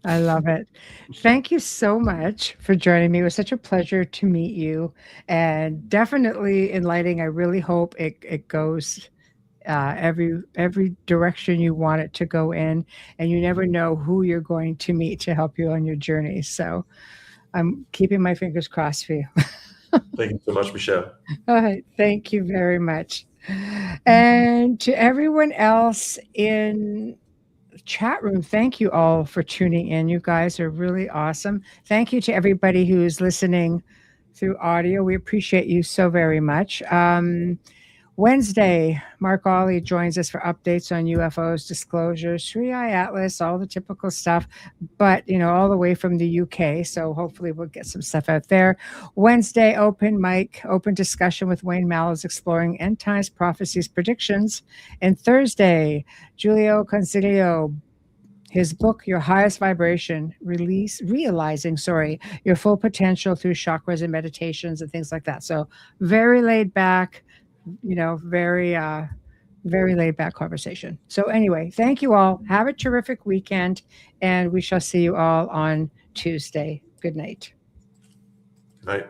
I love it. Thank you so much for joining me. It was such a pleasure to meet you, and definitely enlightening. I really hope it goes every direction you want it to go in, and you never know who you're going to meet to help you on your journey. So I'm keeping my fingers crossed for you. Thank you so much, Michelle. All right, thank you very much. And to everyone else in chat room, thank you all for tuning in. You guys are really awesome. Thank you to everybody who's listening through audio. We appreciate you so very much. Wednesday, Mark Ollie joins us for updates on UFOs, disclosures, Sri Atlas, all the typical stuff, but all the way from the UK. So hopefully we'll get some stuff out there. Wednesday, open mic, open discussion with Wayne Mallows exploring end times prophecies, predictions. And Thursday, Giulio Consiglio, his book, Your Highest Vibration, realizing your full potential through chakras and meditations and things like that. So very laid back, very laid back conversation. So anyway, thank you all. Have a terrific weekend, and we shall see you all on Tuesday. Good night. Good night.